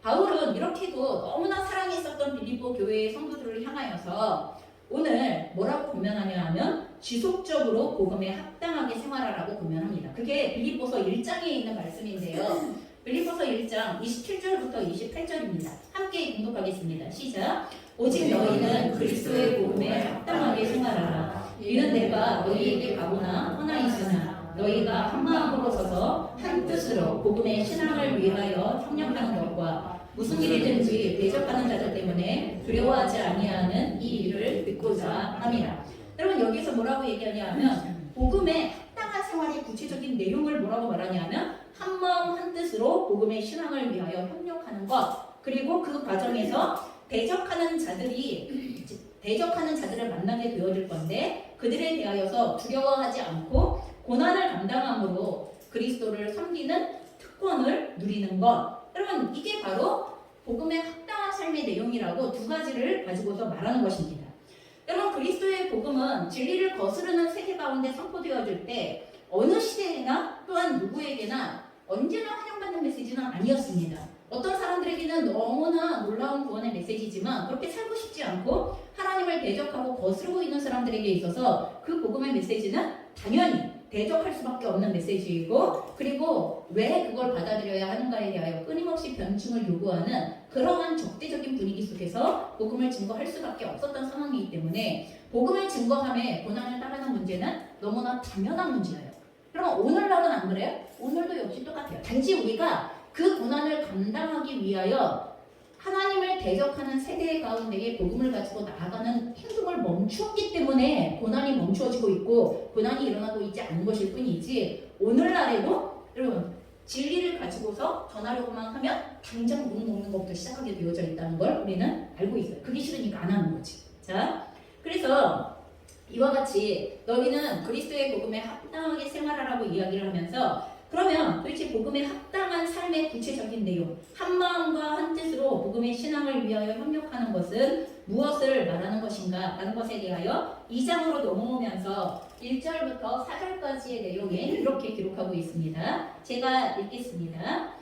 바울은 이렇게도 너무나 사랑했었던 빌립보 교회의 성도들을 향하여서 오늘 뭐라고 고면하냐 하면 지속적으로 복음에 합당하게 생활하라고 고면합니다. 그게 빌립보서 1장에 있는 말씀인데요. 빌립보서 1장 27절부터 28절입니다. 함께 공독하겠습니다. 시작. 오직 너희는 그리스도의 복음에 합당하게 생활하라. 이는 내가 너희에게 가고나 하나 있으나 너희가 한 마음으로 서서 한 뜻으로 복음의 신앙을 위하여 협력하는 것과 무슨 일이든지 대적하는 자들 때문에 두려워하지 아니하는 이 일을 믿고자 함이라. 여러분 여기서 뭐라고 얘기하냐 하면 복음의 합당한 생활의 구체적인 내용을 뭐라고 말하냐 하면 한 마음 한 뜻으로 복음의 신앙을 위하여 협력하는 것 그리고 그 과정에서 대적하는 자들을 만나게 되어질 건데 그들에 대하여서 두려워하지 않고 고난을 감당함으로 그리스도를 섬기는 특권을 누리는 것. 여러분 이게 바로 복음의 합당한 삶의 내용이라고 두 가지를 가지고서 말하는 것입니다. 여러분 그리스도의 복음은 진리를 거스르는 세계 가운데 선포되어질 때 어느 시대에나 또한 누구에게나 언제나 환영받는 메시지는 아니었습니다. 어떤 사람들에게는 너무나 놀라운 구원의 메시지지만 그렇게 살고 싶지 않고 하나님을 대적하고 거스르고 있는 사람들에게 있어서 그 복음의 메시지는 당연히 대적할 수밖에 없는 메시지이고 그리고 왜 그걸 받아들여야 하는가에 대하여 끊임없이 변증을 요구하는 그러한 적대적인 분위기 속에서 복음을 증거할 수밖에 없었던 상황이기 때문에 복음을 증거함에 고난을 따르는 문제는 너무나 당연한 문제예요. 그럼 오늘날은 안 그래요? 오늘도 역시 똑같아요. 단지 우리가 그 고난을 감당하기 위하여 하나님을 대적하는 세대 가운데에 복음을 가지고 나아가는 행동을 멈추었기 때문에 고난이 멈추어지고 있고 고난이 일어나고 있지 않은 것일 뿐이지 오늘날에도 여러분 진리를 가지고서 전하려고만 하면 당장 문 먹는 것부터 시작하게 되어져 있다는 걸 우리는 알고 있어요. 그게 싫으니까 안 하는 거지. 자, 그래서 이와 같이 너희는 그리스도의 복음에 합당하게 생활하라고 이야기를 하면서 그러면 도대체 복음에 합당한 삶의 구체적인 내용, 한 마음과 한 뜻으로 복음의 신앙을 위하여 협력하는 것은 무엇을 말하는 것인가 라는 것에 대하여 2장으로 넘어오면서 1절부터 4절까지의 내용에 이렇게 기록하고 있습니다. 제가 읽겠습니다.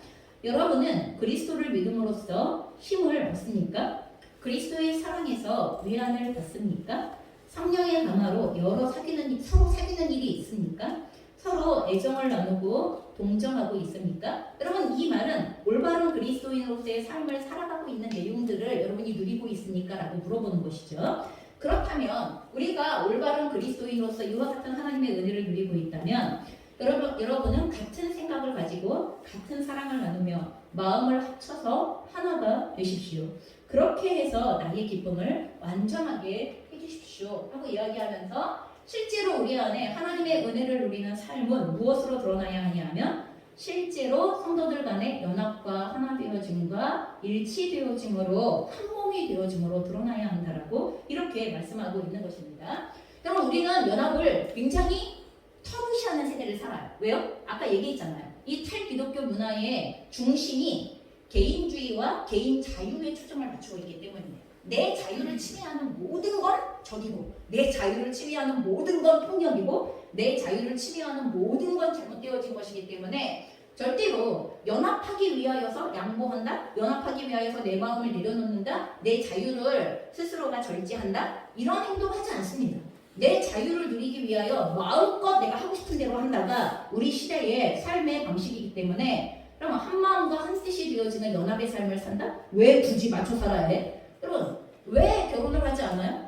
여러분은 그리스도를 믿음으로써 힘을 얻습니까? 그리스도의 사랑에서 위안을 받습니까? 성령의 감화로 서로 사귀는 일이 있습니까? 서로 애정을 나누고 동정하고 있습니까? 여러분, 이 말은 올바른 그리스도인으로서의 삶을 살아가고 있는 내용들을 여러분이 누리고 있습니까? 라고 물어보는 것이죠. 그렇다면 우리가 올바른 그리스도인으로서 이와 같은 하나님의 은혜를 누리고 있다면 여러분은 같은 생각을 가지고 같은 사랑을 나누며 마음을 합쳐서 하나가 되십시오. 그렇게 해서 나의 기쁨을 완전하게 해주십시오 하고 이야기하면서 실제로 우리 안에 하나님의 은혜를 누리는 삶은 무엇으로 드러나야 하냐면 실제로 성도들 간의 연합과 하나 되어짐과 일치되어짐으로 한 몸이 되어짐으로 드러나야 한다라고 이렇게 말씀하고 있는 것입니다. 그럼 우리는 연합을 굉장히 터부시하는 세대를 살아요. 왜요? 아까 얘기했잖아요. 이 탈기독교 문화의 중심이 개인주의와 개인 자유에 초점을 맞추고 있기 때문이에요. 내 자유를 침해하는 모든 건 적이고 내 자유를 침해하는 모든 건 폭력이고 내 자유를 침해하는 모든 건 잘못되어진 것이기 때문에 절대로 연합하기 위하여서 양보한다, 연합하기 위하여서 내 마음을 내려놓는다, 내 자유를 스스로가 절제한다, 이런 행동하지 않습니다. 내 자유를 누리기 위하여 마음껏 내가 하고 싶은 대로 한다가 우리 시대의 삶의 방식이기 때문에 그러면 한 마음과 한 뜻이 되어지는 연합의 삶을 산다? 왜 굳이 맞춰 살아야 해? 여러분, 왜 결혼을 하지 않아요?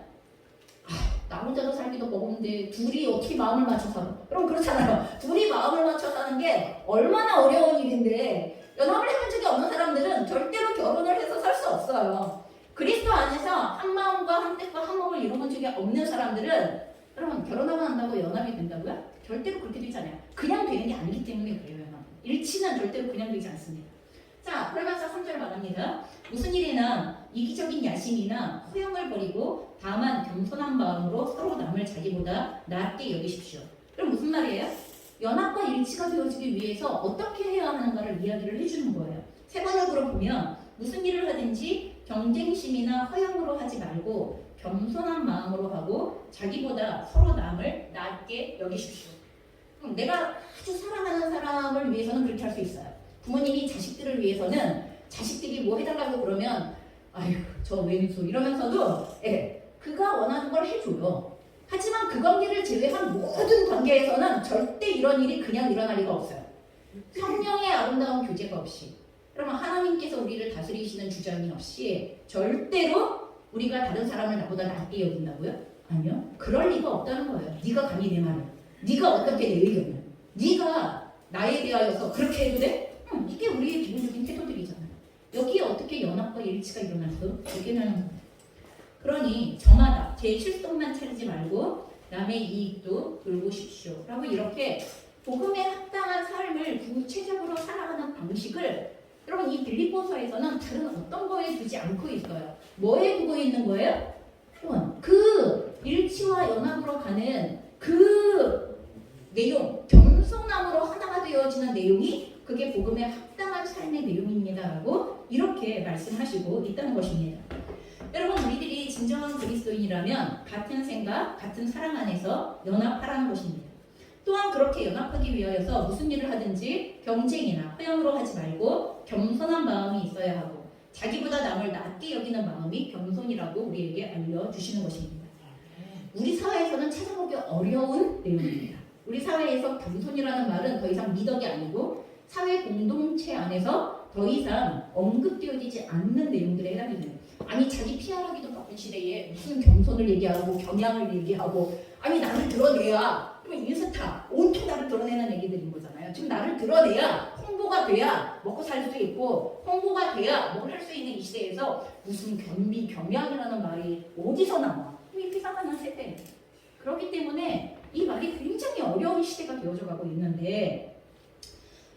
나 혼자도 살기도 버거운데 둘이 어떻게 마음을 맞춰 살아? 여러분 그렇잖아요. 둘이 마음을 맞춰 사는 게 얼마나 어려운 일인데 연합을 해본 적이 없는 사람들은 절대로 결혼을 해서 살 수 없어요. 그리스도 안에서 한 마음과 한 뜻과 한 몸을 이뤄본 적이 없는 사람들은 여러분 결혼하고 난다고 연합이 된다고요? 절대로 그렇게 되지 않아요. 그냥 되는 게 아니기 때문에 그래요. 연합. 일치는 절대로 그냥 되지 않습니다. 자, 그러면서 3절 말합니다. 무슨 일이나 이기적인 야심이나 허영을 버리고 다만 겸손한 마음으로 서로 남을 자기보다 낫게 여기십시오. 그럼 무슨 말이에요? 연합과 일치가 되어지기 위해서 어떻게 해야 하는가를 이야기를 해주는 거예요. 세 번역으로 보면 무슨 일을 하든지 경쟁심이나 허영으로 하지 말고 겸손한 마음으로 하고 자기보다 서로 남을 낫게 여기십시오. 내가 아주 사랑하는 사람을 위해서는 그렇게 할 수 있어요. 부모님이 자식들을 위해서는 자식들이 뭐 해달라고 그러면 아유 저 왼수 이러면서도 그가 원하는 걸 해줘요. 하지만 그 관계를 제외한 모든 관계에서는 절대 이런 일이 그냥 일어날 리가 없어요. 성령의 아름다운 교제가 없이 그러면 하나님께서 우리를 다스리시는 주장이 없이 절대로 우리가 다른 사람을 나보다 낫게 여긴다고요? 아니요. 그럴 리가 없다는 거예요. 네가 감히 내 말을 네가 어떻게 내 의견을 네가 나에 대하여서 그렇게 해도 돼? 이게 우리의 기본적인 태도들이잖아요. 여기에 어떻게 연합과 일치가 일어났어? 여기는 그러니 저마다 제 실속만 차리지 말고 남의 이익도 돌보십시오 라고 이렇게 복음에 합당한 삶을 구체적으로 살아가는 방식을 여러분 이 빌립보서에서는 다른 어떤 거에 두지 않고 있어요. 뭐에 두고 있는 거예요? 그 일치와 연합으로 가는 그 내용, 겸손함으로 하나가 되어지는 내용이 그게 복음에 합당한 삶의 내용입니다라고 이렇게 말씀하시고 있다는 것입니다. 여러분 우리들이 진정한 그리스도인이라면 같은 생각, 같은 사랑 안에서 연합하라는 것입니다. 또한 그렇게 연합하기 위하여서 무슨 일을 하든지 경쟁이나 허영으로 하지 말고 겸손한 마음이 있어야 하고 자기보다 남을 낮게 여기는 마음이 겸손이라고 우리에게 알려주시는 것입니다. 우리 사회에서는 찾아보기 어려운 내용입니다. 우리 사회에서 겸손이라는 말은 더 이상 미덕이 아니고 사회 공동체 안에서 더 이상 언급되어지지 않는 내용들에 해당이 돼요. 아니 자기 PR하기도 바쁜 시대에 무슨 겸손을 얘기하고 경향을 얘기하고 아니 나를 드러내야 그러면 인스타 온통 나를 드러내는 얘기들인 거잖아요. 지금 나를 드러내야 홍보가 돼야 먹고 살 수 있고 홍보가 돼야 뭘 할 수 있는 이 시대에서 무슨 겸비 경향이라는 말이 어디서 나와? 이미 피상하는 세대. 그렇기 때문에 이 말이 굉장히 어려운 시대가 되어져 가고 있는데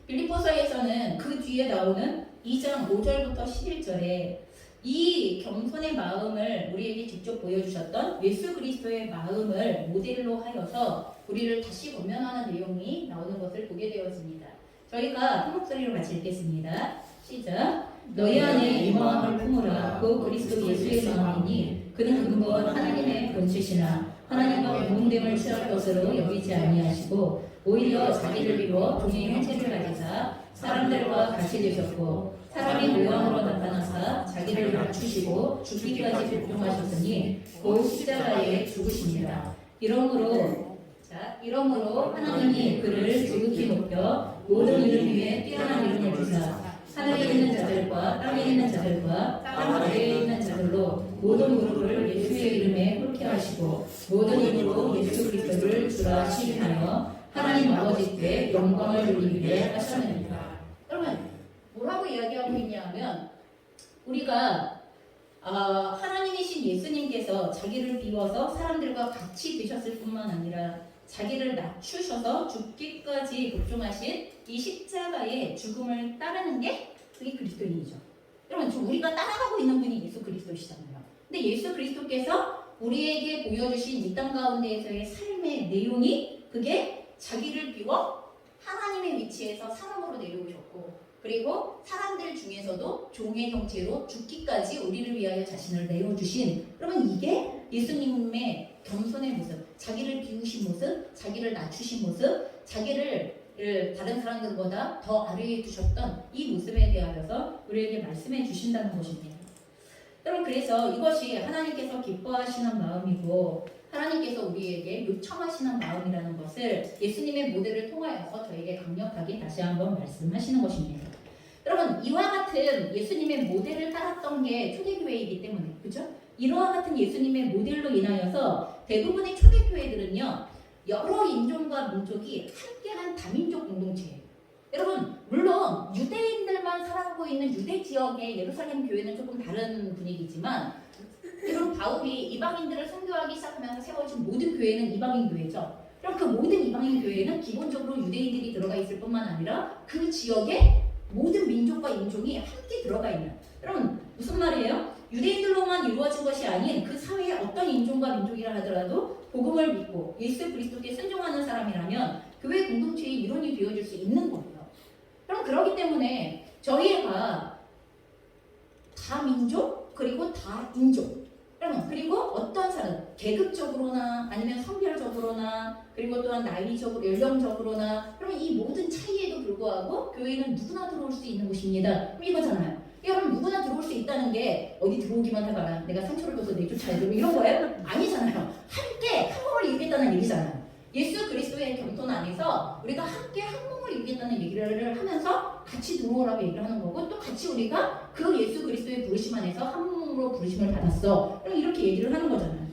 빌립보서에서는 그 뒤에 나오는 2장 5절부터 11절에 이 겸손의 마음을 우리에게 직접 보여주셨던 예수 그리스도의 마음을 모델로 하여서 우리를 다시 권면하는 내용이 나오는 것을 보게 되었습니다. 저희가 한 목소리로 같이 읽겠습니다. 시작. 너희 안에 이 마음을 품으라. 그 그리스도 예수의 마음이니 그는 근본 하나님의 본체시나 하나님과 공동됨을 취할 것으로 여기지 아니하시고 오히려 자기를 비워 종의 형체를 가지사 사람들과 같이 되셨고 사람의 모양으로 나타나사 자기를 낮추시고 죽기까지 복종하셨으니 곧 십자가에 죽으십니다. 이러므로 하나님이 그를 지극히 높여 모든 이름 위에 뛰어난 이름을 주사 하늘에 있는 자들과 땅에 있는 자들과 땅 아래에 있는 자들로 모든 무릎을 예수의 이름에 꿇게 하시고 모든 입으로 예수 그리스도를 주라 시인하여 하나님 아버지께 영광을 돌리기를 하셨느니라. 여러분 뭐라고 이야기하고 있냐면 우리가 하나님이신 예수님께서 자기를 비워서 사람들과 같이 되셨을 뿐만 아니라 자기를 낮추셔서 죽기까지 복종하신 이 십자가의 죽음을 따르는 게 그게 그리스도인이죠. 여러분 우리가 따라가고 있는 분이 예수 그리스도시잖아요. 근데 예수 그리스도께서 우리에게 보여주신 이 땅 가운데에서의 삶의 내용이 그게 자기를 비워 하나님의 위치에서 사람으로 내려오셨고 그리고 사람들 중에서도 종의 형체로 죽기까지 우리를 위하여 자신을 내어주신 여러분 이게 예수님의 겸손의 모습, 자기를 비우신 모습, 자기를 낮추신 모습, 자기를 다른 사람들보다 더 아래에 두셨던 이 모습에 대하여서 우리에게 말씀해 주신다는 것입니다. 여러분 그래서 이것이 하나님께서 기뻐하시는 마음이고 하나님께서 우리에게 요청하시는 마음이라는 것을 예수님의 모델을 통하여서 저에게 강력하게 다시 한번 말씀하시는 것입니다. 여러분 이와 같은 예수님의 모델을 따랐던 게 초대교회이기 때문에 그죠? 이와 같은 예수님의 모델로 인하여서 대부분의 초대교회들은요 여러 인종과 민족이 함께한 다민족 공동체예요. 여러분 물론 유대인들만 살아가고 있는 유대 지역의 예루살렘 교회는 조금 다른 분위기지만 여러분 바울이 이방인들을 선교하기 시작하면서 세워진 모든 교회는 이방인 교회죠. 그럼 그 모든 이방인 교회는 기본적으로 유대인들이 들어가 있을 뿐만 아니라 그 지역에 모든 민족과 인종이 함께 들어가 있는 여러분 무슨 말이에요? 유대인들로만 이루어진 것이 아닌 그 사회의 어떤 인종과 민족이라 하더라도 복음을 믿고 예수 그리스도께 순종하는 사람이라면 교회 공동체의 일원이 되어줄 수 있는 거예요. 그럼 그렇기 때문에 저희가 다 민족 그리고 다 인종 그리고 어떤 사람 계급적으로나 아니면 성별적으로나 그리고 또한 나이적으로 연령적으로나 그러면 이 모든 차이에도 불구하고 교회는 누구나 들어올 수 있는 곳입니다. 그럼 이거잖아요. 여러분 누구나 들어올 수 있다는 게 어디 들어오기만 해봐라 내가 상처를 줘서 내쫓아야 되고 이런 거예요? 아니잖아요. 함께 한 몸을 이루겠다는 얘기잖아요. 예수 그리스도의 경통 안에서 우리가 함께 한 몸을 이루겠다는 얘기를 하면서 같이 들어오라고 얘기를 하는 거고 또 같이 우리가 그 예수 그리스도의 부르심 안에서 한 몸으로 부르심을 받았어. 이렇게 얘기를 하는 거잖아요.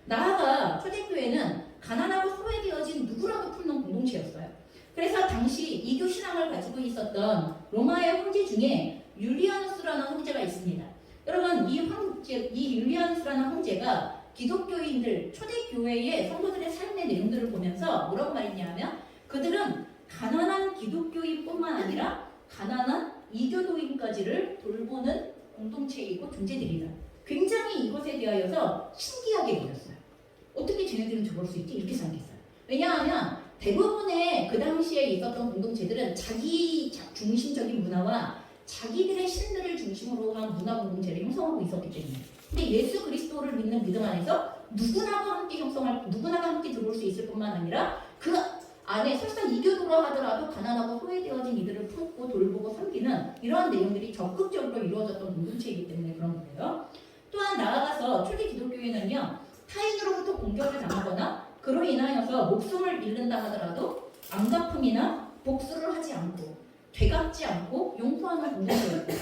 나아가 초대교회는 가난하고 소외되어진 누구라도 품는 공동체였어요. 그래서 당시 이교 신앙을 가지고 있었던 로마의 황제 중에 율리아누스라는 황제가 있습니다. 여러분 이 율리아누스라는 황제가 기독교인들 초대교회의 성도들의 삶의 내용들을 보면서 뭐라고 말했냐면 그들은 가난한 기독교인뿐만 아니라 가난한 이교도인까지를 돌보는 공동체이고 존재들이다. 굉장히 이것에 대하여서 신기하게 여겼어요. 어떻게 쟤네들은 저럴 수 있지? 이렇게 생각했어요. 왜냐하면 대부분의 그 당시에 있었던 공동체들은 자기 중심적인 문화와 자기들의 신들을 중심으로 한 문화 공동체를 형성하고 있었기 때문에 근데 예수 그리스도를 믿는 믿음 안에서 누구나가 함께 들어올 수 있을 뿐만 아니라 그 안에 설사 이교도라 하더라도 가난하고 소외되어진 이들을 품고 돌보고 섬기는 이러한 내용들이 적극적으로 이루어졌던 공동체이기 때문에 그런 거예요. 또한 나아가서 초기 기독교회는요 타인으로부터 공격을 당하거나 그로 인하여서 목숨을 잃는다 하더라도 안갚음이나 복수를 하지 않고 되갚지 않고 용서하는 공동체였고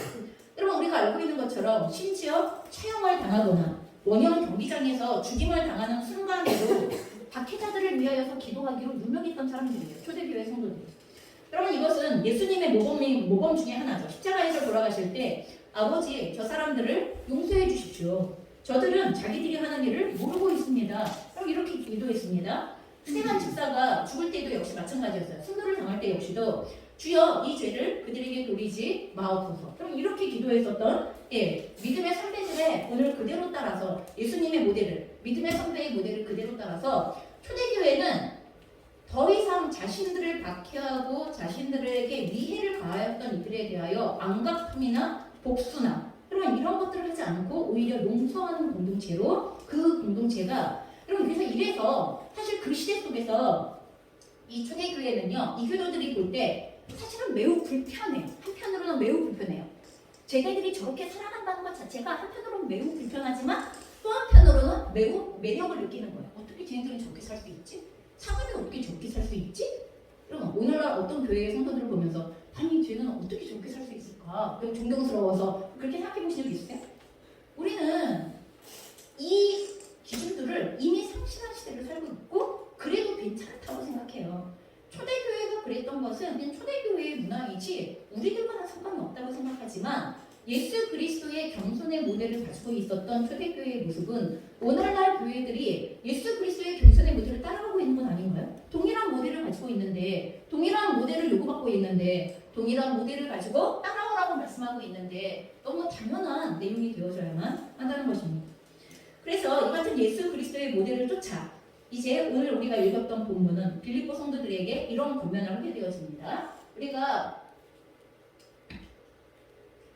여러분 우리가 알고 있는 것처럼 심지어 처형을 당하거나 원형 경기장에서 죽임을 당하는 순간에도 박해자들을 위하여서 기도하기로 유명했던 사람들이에요. 초대교회 성도들. 여러분 이것은 예수님의 모범 중에 하나죠. 십자가에서 돌아가실 때 아버지 저 사람들을 용서해 주십시오. 저들은 자기들이 하는 일을 모르고 있습니다. 그럼 이렇게 기도했습니다. 스테반 집사가 죽을 때도 역시 마찬가지였어요. 순교를 당할 때 역시도 주여 이 죄를 그들에게 돌리지 마옵소서. 그럼 이렇게 기도했었던 믿음의 선배들의 본을 그대로 따라서 예수님의 모델을 믿음의 선배의 모델을 그대로 따라서 초대교회는 더 이상 자신들을 박해하고 자신들에게 위해를 가하였던 이들에 대하여 안갚음이나 복수나 이런 것들을 하지 않고 오히려 용서하는 공동체로 그 공동체가 그래서 이래서 사실 그 시대 속에서 이 초대교회는요, 이 교도들이 볼 때 사실은 매우 불편해요. 한편으로는 매우 불편해요. 쟤네들이 저렇게 살아간다는 것 자체가 한편으로는 매우 불편하지만 또 한편으로는 매우 매력을 느끼는 거예요. 어떻게 쟤네들은 저렇게 살 수 있지? 사람이 어떻게 저렇게 살 수 있지? 그럼 오늘날 어떤 교회의 성도들을 보면서 아니 쟤는 어떻게 저렇게 살 수 있을까? 그럼 존경스러워서 그렇게 생각해 보신 적 있으세요? 우리는 이 기준들을 이미 상실한 시대를 살고 있고 그래도 괜찮다고 생각해요. 초대교회가 그랬던 것은 그냥 초대교회의 문화이지 우리들과는 상관이 없다고 생각하지만 예수 그리스도의 겸손의 모델을 가지고 있었던 초대교회의 모습은 오늘날 교회들이 예수 그리스도의 겸손의 모델을 따라가고 있는 건 아닌가요? 동일한 모델을 가지고 있는데 동일한 모델을 요구받고 있는데 동일한 모델을 가지고 따라오라고 말씀하고 있는데 너무 당연한 내용이 되어져야만 한다는 것입니다. 그래서 이 같은 예수 그리스도의 모델을 쫓아 이제 오늘 우리가 읽었던 본문은 빌립보 성도들에게 이런 권면을 하게 되었습니다. 우리가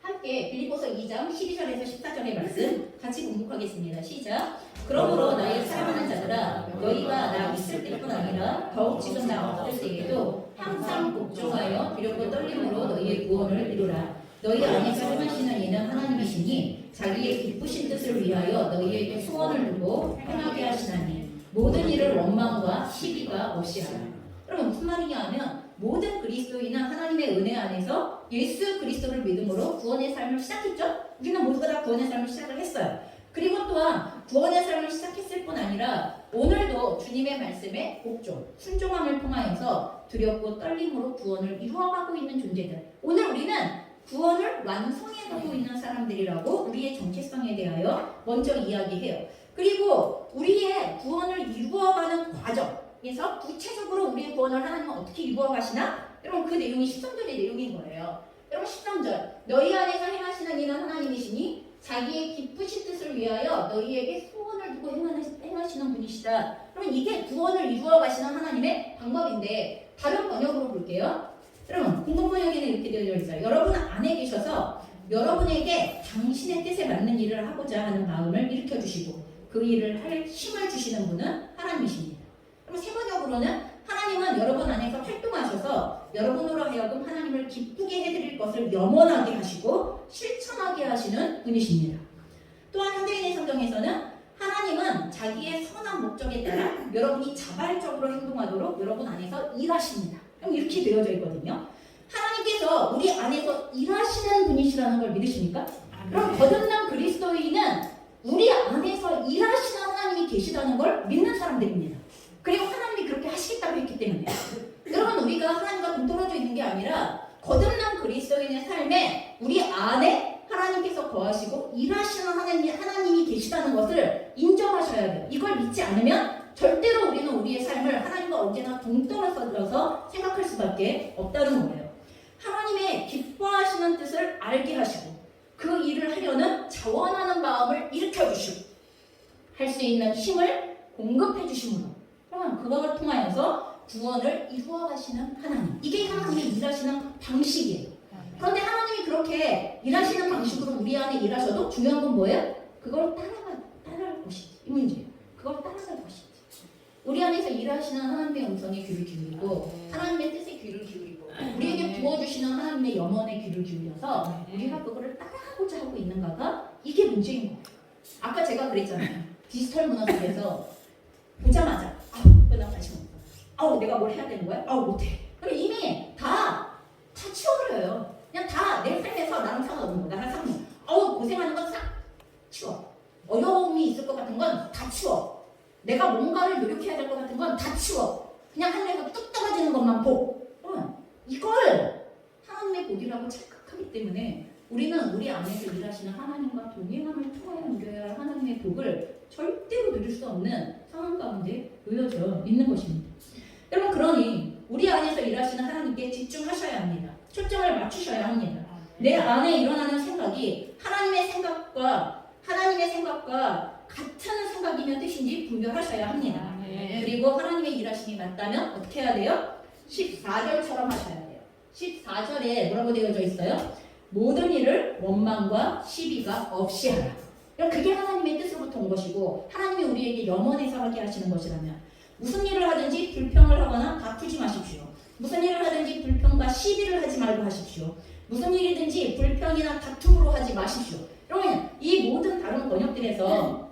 함께 빌립보서 2장 12절에서 14절의 말씀 같이 공독하겠습니다. 시작. 그러므로 나의 사랑하는 자들아 너희가 나 있을 때뿐 아니라 더욱 지금 나 없을 때에도 항상 복종하여 두렵고 떨림으로 너희의 구원을 이루라. 너희 안에서 행하시는 이는 하나님이시니 자기의 기쁘신 뜻을 위하여 너희에게 소원을 두고 행하게 하시나니 모든 일을 원망과 시비가 없이 하라. 그럼 무슨 말이냐 하면 모든 그리스도인은 하나님의 은혜 안에서 예수 그리스도를 믿음으로 구원의 삶을 시작했죠. 우리는 모두가 다 구원의 삶을 시작을 했어요. 그리고 또한 구원의 삶을 시작했을 뿐 아니라 오늘도 주님의 말씀에 복종, 순종함을 통하여서 두렵고 떨림으로 구원을 이루어가고 있는 존재들. 오늘 우리는 구원을 완성해가고 있는 사람들이라고 우리의 정체성에 대하여 먼저 이야기해요. 그리고 우리의 구원을 이루어가는 과정에서 구체적으로 우리의 구원을 하나님은 어떻게 이루어가시나? 여러분 그 내용이 13절의 내용인 거예요. 여러분 13절 너희 안에서 행하시는 이는 하나님이시니 자기의 기쁘신 뜻을 위하여 너희에게 소원을 두고 행하시는 분이시다. 그러면 이게 구원을 이루어가시는 하나님의 방법인데 다른 번역으로 볼게요. 여러분 공동 번역에는 이렇게 되어 있어요. 여러분 안에 계셔서 여러분에게 당신의 뜻에 맞는 일을 하고자 하는 마음을 일으켜 주시고 그 일을 할 힘을 주시는 분은 하나님이십니다. 그럼 세 번역으로는 하나님은 여러분 안에서 활동하셔서 여러분으로 하여금 하나님을 기쁘게 해드릴 것을 염원하게 하시고 실천하게 하시는 분이십니다. 또한 현대인의 성경에서는 하나님은 자기의 선한 목적에 따라 여러분이 자발적으로 행동하도록 여러분 안에서 일하십니다. 그럼 이렇게 되어져 있거든요. 하나님께서 우리 안에서 일하시는 분이시라는 걸 믿으십니까? 그럼 거듭난 그리스도인은 우리 안에서 일하시는 하나님이 계시다는 걸 믿는 사람들입니다. 그리고 하나님이 그렇게 하시겠다고 했기 때문에 여러분 우리가 하나님과 동떨어져 있는 게 아니라 거듭난 그리스도인의 삶에 우리 안에 하나님께서 거하시고 일하시는 하나님이 계시다는 것을 인정하셔야 돼요. 이걸 믿지 않으면 절대로 우리는 우리의 삶을 하나님과 언제나 동떨어져서 생각할 수밖에 없다는 거예요. 하나님의 기뻐하시는 뜻을 알게 하시고 그 일을 하려는 자원하는 마음을 일으켜주시고 할 수 있는 힘을 공급해 주심으로 그러면 그것을 통하여서 구원을 이루어 가시는 하나님. 이게 하나님이 일하시는 방식이에요. 그런데 하나님이 그렇게 일하시는 방식으로 우리 안에 일하셔도 중요한 건 뭐예요? 그걸 따라갈 것이지. 이 문제예요. 그걸 따라갈 것이지. 우리 안에서 일하시는 하나님의 음성에 귀를 기울이고 하나님의 뜻에 귀를 기울이고 우리에게 부어주시는 하나님의 염원에 귀를 기울여서 우리가 그거를 따라하고자 하고 있는가가 이게 문제인 거예요. 아까 제가 그랬잖아요. 디지털 문화 속에서 보자마자 나 관심 없어. 내가 뭘 해야 되는 거야? 못해. 그럼 이미 다 치워버려요. 그냥 다 내 삶에서 나랑 상관없는 거야. 나랑 상관없는 거야. 고생하는 건 싹 치워. 어려움이 있을 것 같은 건 다 치워. 내가 뭔가를 노력해야 될 것 같은 건 다 치워. 그냥 하늘에서 뚝 떨어지는 것만 보. 이걸 하나님의 복이라고 착각하기 때문에 우리는 우리 안에서 일하시는 하나님과 동행함을 통하여 누려야 할 하나님의 복을 절대로 누릴 수 없는 상황 가운데 놓여져 있는 것입니다. 여러분 그러니 우리 안에서 일하시는 하나님께 집중하셔야 합니다. 초점을 맞추셔야 합니다. 내 안에 일어나는 생각이 하나님의 생각과 같은 생각이면 뜻인지 분별하셔야 합니다. 그리고 하나님의 일하심이 맞다면 어떻게 해야 돼요? 14절처럼 하셔야 돼요. 14절에 뭐라고 되어져 있어요? 모든 일을 원망과 시비가 없이 하라. 그게 하나님의 뜻으로부터 온 것이고 하나님이 우리에게 염원해서 하게 하시는 것이라면 무슨 일을 하든지 불평을 하거나 다투지 마십시오. 무슨 일을 하든지 불평과 시비를 하지 말고 하십시오. 무슨 일이든지 불평이나 다툼으로 하지 마십시오. 여러분 이 모든 다른 번역들에서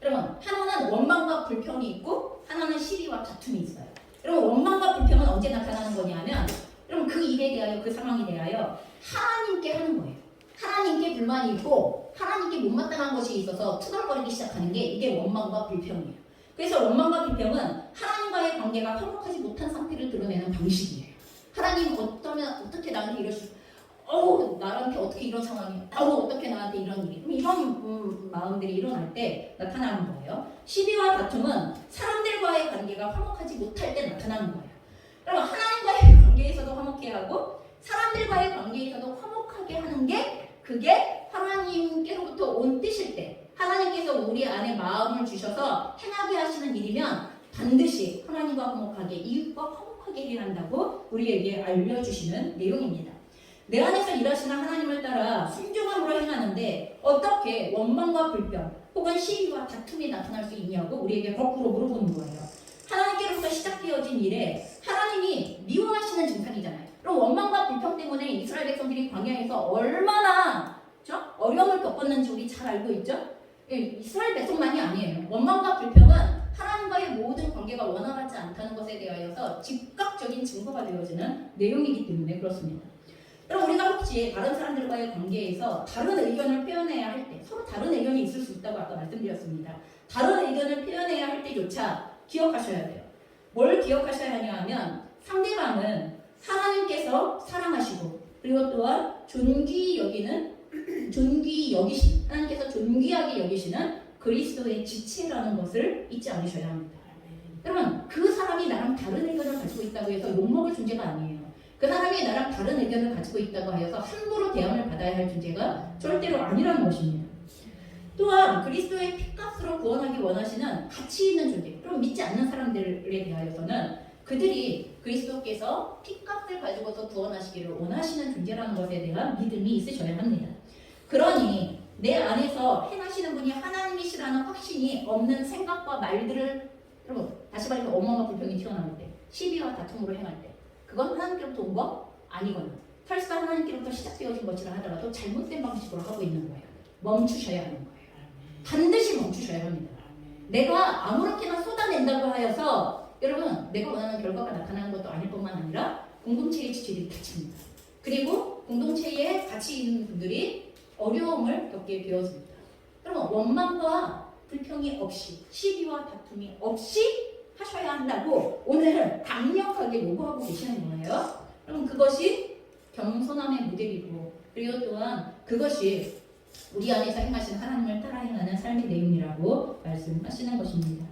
여러분 하나는 원망과 불평이 있고 하나는 시비와 다툼이 있어요. 여러분 원망과 불평은 언제 나타나는 거냐면 여러분 그 일에 대하여 그 상황에 대하여 하나님께 하는 거예요. 하나님께 불만이 있고 하나님께 못마땅한 것이 있어서 투덜거리기 시작하는 게 이게 원망과 불평이에요. 그래서 원망과 불평은 하나님과의 관계가 화목하지 못한 상태를 드러내는 방식이에요. 하나님 어떻게 나한테 이럴 수 나한테 어떻게 이런 상황이 어떻게 나한테 이런 일이 이런 마음들이 일어날 때 나타나는 거예요. 시비와 다툼은 사람들과의 관계가 화목하지 못할 때 나타나는 거예요. 그럼 하나님과의 관계에서도 화목해 하고 사람들과의 관계에서도 화목하게 하는 게 그게 하나님께로부터 온 뜻일 때 하나님께서 우리 안에 마음을 주셔서 행하게 하시는 일이면 반드시 하나님과 화목하게 이웃과 화목하게 해야 한다고 우리에게 알려주시는 내용입니다. 내 안에서 일하시는 하나님을 따라 순종함으로 행하는데 어떻게 원망과 불평 혹은 시비와 다툼이 나타날 수 있냐고 우리에게 거꾸로 물어보는 거예요. 하나님께로부터 시작되어진 일에 하나님이 미워하시는 증상이잖아요. 그럼 원망과 불평 때문에 이스라엘 백성들이 광야에서 얼마나 어려움을 겪었는지 우리 잘 알고 있죠? 이스라엘 백성만이 아니에요. 원망과 불평은 하나님과의 모든 관계가 원활하지 않다는 것에 대하여서 즉각적인 증거가 되어지는 내용이기 때문에 그렇습니다. 그럼 우리가 혹시 다른 사람들과의 관계에서 다른 의견을 표현해야 할 때 서로 다른 의견이 있을 수 있다고 아까 말씀드렸습니다. 다른 의견을 표현해야 할 때조차 기억하셔야 돼요. 뭘 기억하셔야 하냐 하면 상대방은 하나님께서 사랑하시고 그리고 또한 존귀 여기신 하나님께서 존귀하게 여기시는 그리스도의 지체라는 것을 잊지 않으셔야 합니다. 여러분 그 사람이 나랑 다른 의견을 가지고 있다고 해서 욕먹을 존재가 아니에요. 그 사람이 나랑 다른 의견을 가지고 있다고 하여서 함부로 대함을 받아야 할 존재가 절대로 아니라는 것입니다. 또한 그리스도의 피값으로 구원하기 원하시는 가치 있는 존재, 그럼 믿지 않는 사람들에 대하여서는 그들이 그리스도께서 피값을 가지고서 구원하시기를 원하시는 존재라는 것에 대한 믿음이 있으셔야 합니다. 그러니 내 안에서 행하시는 분이 하나님이시라는 확신이 없는 생각과 말들을 여러분 다시 말해서 원망과 불평이 튀어나올 때 시비와 다툼으로 행할 때 그건 하나님께로부터 온 거 아니거나 설사 하나님께로부터 시작되어진 것이라 하더라도 잘못된 방식으로 하고 있는 거예요. 멈추셔야 하는 거예요. 반드시 멈추셔야 합니다. 내가 아무렇게나 쏟아낸다고 하여서 여러분 내가 원하는 결과가 나타나는 것도 아닐 뿐만 아니라 공동체의 지지율이 다칩니다. 그리고 공동체에 가치 있는 분들이 어려움을 겪게 되어집니다. 여러분 원망과 불평이 없이 시비와 다툼이 없이 하셔야 한다고 오늘 강력하게 요구하고 계시는 거예요. 그럼 그것이 겸손함의 모델이고 그리고 또한 그것이 우리 안에서 행하신 하나님을 따라 행하는 삶의 내용이라고 말씀하시는 것입니다.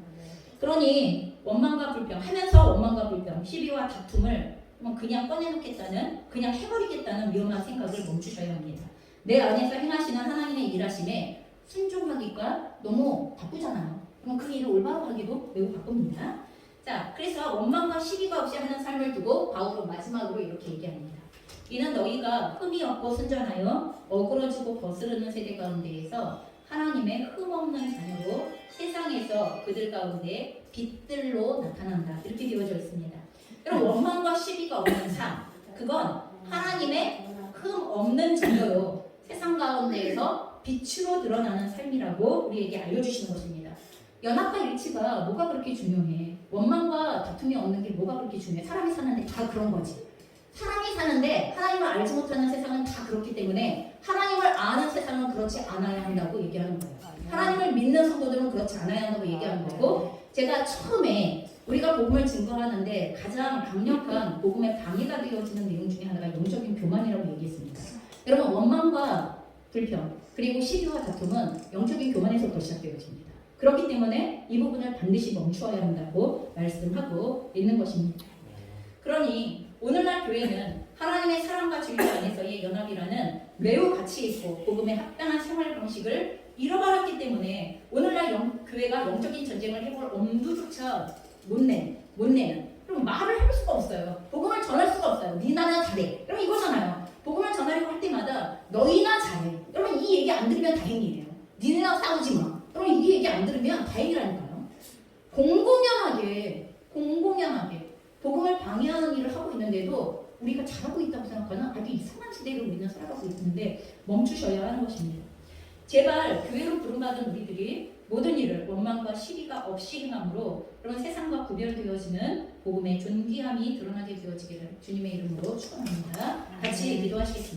그러니 원망과 불평 하면서 원망과 불평, 시비와 다툼을 그냥 꺼내놓겠다는 그냥 해버리겠다는 위험한 생각을 멈추셔야 합니다. 내 안에서 행하시는 하나님의 일하심에 순종하기가 너무 바쁘잖아요. 그럼 그 일을 올바로 하기도 매우 바쁩니다. 자, 그래서 원망과 시비가 없이 하는 삶을 두고 바울은 마지막으로 이렇게 얘기합니다. 이는 너희가 흠이 없고 순전하여 어그러지고 거스르는 세대 가운데에서 하나님의 흠없는 자녀로 세상에서 그들 가운데 빛들로 나타난다. 이렇게 되어져 있습니다. 여러분 원망과 시비가 없는 삶, 그건 하나님의 흠 없는 자녀로 세상 가운데에서 빛으로 드러나는 삶이라고 우리에게 알려주시는 것입니다. 연합과 일치가 뭐가 그렇게 중요해? 원망과 다툼이 없는 게 뭐가 그렇게 중요해? 사람이 사는데 다 그런 거지. 사람이 사는데 하나님을 알지 못하는 세상은 다 그렇기 때문에 하나님을 아는 세상은 그렇지 않아야 한다고 얘기하는 거예요. 하나님을 믿는 성도들은 그렇지 않아야 한다고 얘기하는 거고, 제가 처음에 우리가 복음을 증거하는데 가장 강력한 복음의 방해가 되어지는 내용 중에 하나가 영적인 교만이라고 얘기했습니다. 여러분 원망과 불평 그리고 시비와 다툼은 영적인 교만에서부터 시작되어집니다. 그렇기 때문에 이 부분을 반드시 멈추어야 한다고 말씀하고 있는 것입니다. 그러니 오늘날 교회는 하나님의 사랑과 진리 안에서의 연합이라는 매우 가치 있고 복음에 합당한 생활 방식을 잃어버렸기 때문에 오늘날 교회가 영적인 전쟁을 해볼 엄두조차 못 내는 그럼 말을 해볼 수가 없어요. 복음을 전할 수가 없어요. 니나나 잘해. 그럼 이거잖아요. 복음을 전하려고 할 때마다 너희나 잘해. 여러분 이 얘기 안 들으면 다행이에요. 니네랑 싸우지 마. 여러분 이 얘기 안 들으면 다행이라니까요. 공공연하게 복음을 방해하는 일을 하고 있는데도 우리가 잘하고 있다고 생각하는 아주 이상한 시대를 우리는 살아가고 있는데 멈추셔야 하는 것입니다. 제발 교회로 부름받은 우리들이 모든 일을 원망과 시기가 없이 행함으로 그런 세상과 구별되어지는 복음의 존귀함이 드러나게 되어지기를 주님의 이름으로 축원합니다. 같이 기도하시겠습니다.